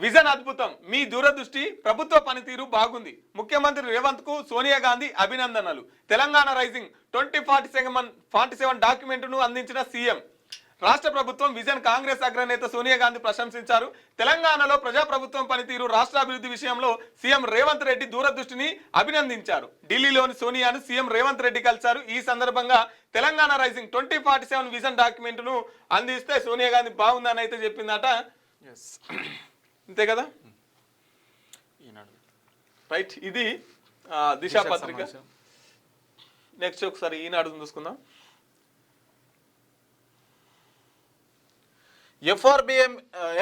విజన్ అద్భుతం, మీ దూరదృష్టి, ప్రభుత్వ పనితీరు బాగుంది. ముఖ్యమంత్రి రేవంత్ కు సోనియా గాంధీ అభినందనలు. తెలంగాణ రైజింగ్ 2047 డాక్యుమెంట్ను అందించిన సీఎం. రాష్ట్ర ప్రభుత్వం విజన్ కాంగ్రెస్ అగ్రనేత సోనియా గాంధీ ప్రశంసించారు. తెలంగాణలో ప్రజాప్రభుత్వం పనితీరు, రాష్ట్ర అభివృద్ధి విషయంలో సీఎం రేవంత్ రెడ్డి దూరదృష్టిని అభినందించారు. ఢిల్లీలోని సోనియాను సీఎం రేవంత్ రెడ్డి కలిశారు. ఈ సందర్భంగా తెలంగాణ రైజింగ్ 2047 విజన్ డాక్యుమెంట్ను అందిస్తే సోనియా గాంధీ బాగుందని అయితే చెప్పిందట. అంతే కదా, రైట్. ఇది దిశ పత్రిక. నెక్స్ట్ ఒకసారి ఈనాడు చూసుకుందాం.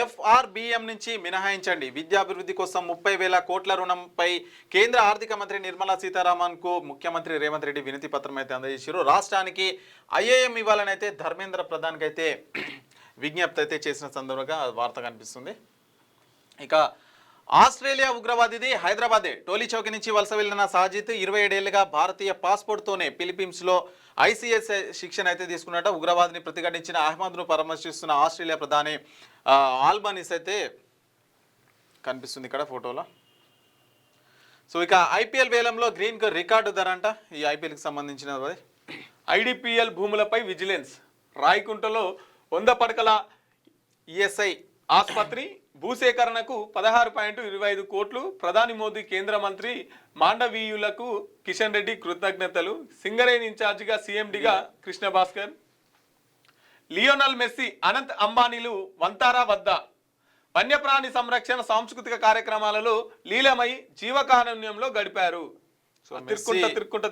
ఎఫ్ఆర్బిఎం నుంచి మినహాయించండి, విద్యాభివృద్ధి కోసం 30,000 కోట్ల రుణంపై కేంద్ర ఆర్థిక మంత్రి నిర్మలా సీతారామన్ కు ముఖ్యమంత్రి రేవంత్ రెడ్డి వినతి పత్రం అయితే అందజేశారు. రాష్ట్రానికి ఐఐఎం ఇవ్వాలని అయితే ధర్మేంద్ర ప్రధాన్కి అయితే విజ్ఞప్తి అయితే చేసిన సందర్భంగా వార్త కనిపిస్తుంది. ఇక ఆస్ట్రేలియా ఉగ్రవాదిది హైదరాబాదే. టోలీ చౌకి నుంచి వలస వెళ్లిన సాజిద్ 27 ఏళ్లుగా భారతీయ పాస్పోర్ట్తోనే ఫిలిప్పీన్స్లో ఐసీఎస్ శిక్షణ అయితే తీసుకున్నట్ట. ఉగ్రవాదిని ప్రతిఘటించిన అహ్మద్ను పరామర్శిస్తున్న ఆస్ట్రేలియా ప్రధాని ఆల్బనీస్ అయితే కనిపిస్తుంది ఇక్కడ ఫోటోలో. సో ఇక ఐపీఎల్ వేలంలో గ్రీన్కు రికార్డు ధర అంట. ఈ ఐపీఎల్కి సంబంధించిన ఐడిపిఎల్ భూములపై విజిలెన్స్. రాయకుంటలో 100 పడకల ఈఎస్ఐ ఆసుపత్రి భూసేకరణకు 16.25 కోట్లు. ప్రధాని మోదీ, కేంద్ర మంత్రి మాండవీయులకు కిషన్ రెడ్డి కృతజ్ఞతలు. సింగరేణి ఇన్ఛార్జిగా సీఎండిగా కృష్ణ భాస్కర్. లియోనల్ మెస్సీ, అనంత్ అంబానీలు వంతారా వద్ద వన్యప్రాణి సంరక్షణ సాంస్కృతిక కార్యక్రమాలలో లీలమై జీవకారుణ్యంలో గడిపారు.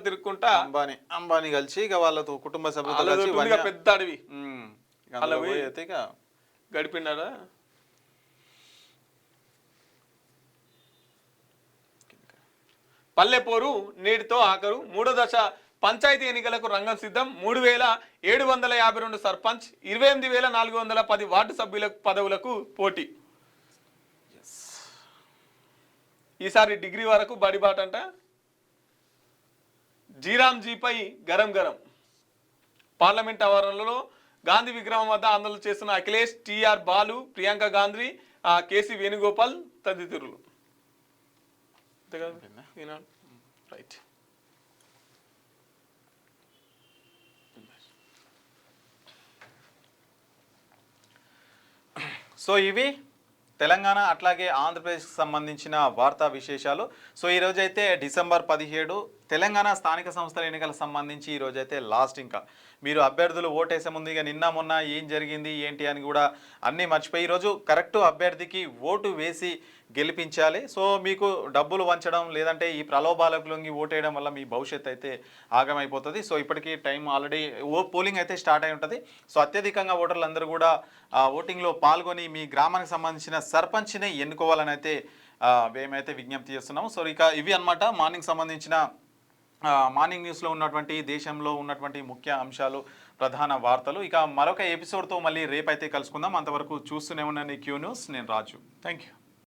తిరుక్కుంటా అంబానీ కలిసి ఇక వాళ్ళతో కుటుంబ సభ్యులతో పెద్ద అడవి గడిపినారా. పల్లెపోరు నేటితో ఆఖరు. 3వ దశ పంచాయతీ ఎన్నికలకు రంగం సిద్ధం. 3,752 సర్పంచ్, 28,410 వార్డు సభ్యుల పదవులకు పోటీ. ఈసారి డిగ్రీ వరకు బడిబాటంట. జీరాంజీపై గరం గరం. పార్లమెంట్ ఆవరణలో గాంధీ విగ్రహం వద్ద ఆందోళన చేస్తున్న అఖిలేష్, టిఆర్ బాలు, ప్రియాంక గాంధీ, కేసీ వేణుగోపాల్ తదితరులు. రైట్. సో ఇవి తెలంగాణ అట్లాగే ఆంధ్రప్రదేశ్కి సంబంధించిన వార్తా విశేషాలు. సో ఈరోజు అయితే డిసెంబర్ 17 తెలంగాణ స్థానిక సంస్థల ఎన్నికలకు సంబంధించి ఈరోజైతే లాస్ట్. ఇంకా మీరు అభ్యర్థులు ఓటేసే ముందు ఇక నిన్న మొన్న ఏం జరిగింది ఏంటి అని కూడా అన్నీ మర్చిపోయి ఈరోజు కరెక్ట్ అభ్యర్థికి ఓటు వేసి గెలిపించాలి. సో మీకు డబ్బులు వంచడం లేదంటే ఈ ప్రలోభాలకు లొంగి ఓటేయడం వల్ల మీ భవిష్యత్తు అయితే ఆగమైపోతుంది. సో ఇప్పటికీ టైం ఆల్రెడీ పోలింగ్ అయితే స్టార్ట్ అయి ఉంటుంది. సో అత్యధికంగా ఓటర్లు అందరూ కూడా ఓటింగ్లో పాల్గొని మీ గ్రామానికి సంబంధించిన సర్పంచ్ని ఎన్నుకోవాలని అయితే మేమైతే విజ్ఞప్తి చేస్తున్నాము. సో ఇక ఇవి అన్నమాట మార్నింగ్ సంబంధించిన మార్నింగ్ న్యూస్లో ఉన్నటువంటి దేశంలో ఉన్నటువంటి ముఖ్య అంశాలు, ప్రధాన వార్తలు. ఇక మరొక ఎపిసోడ్తో మళ్ళీ రేపైతే కలుసుకుందాం. అంతవరకు చూస్తూనే ఉండండి క్యూ న్యూస్. నేను రాజు. Thank you.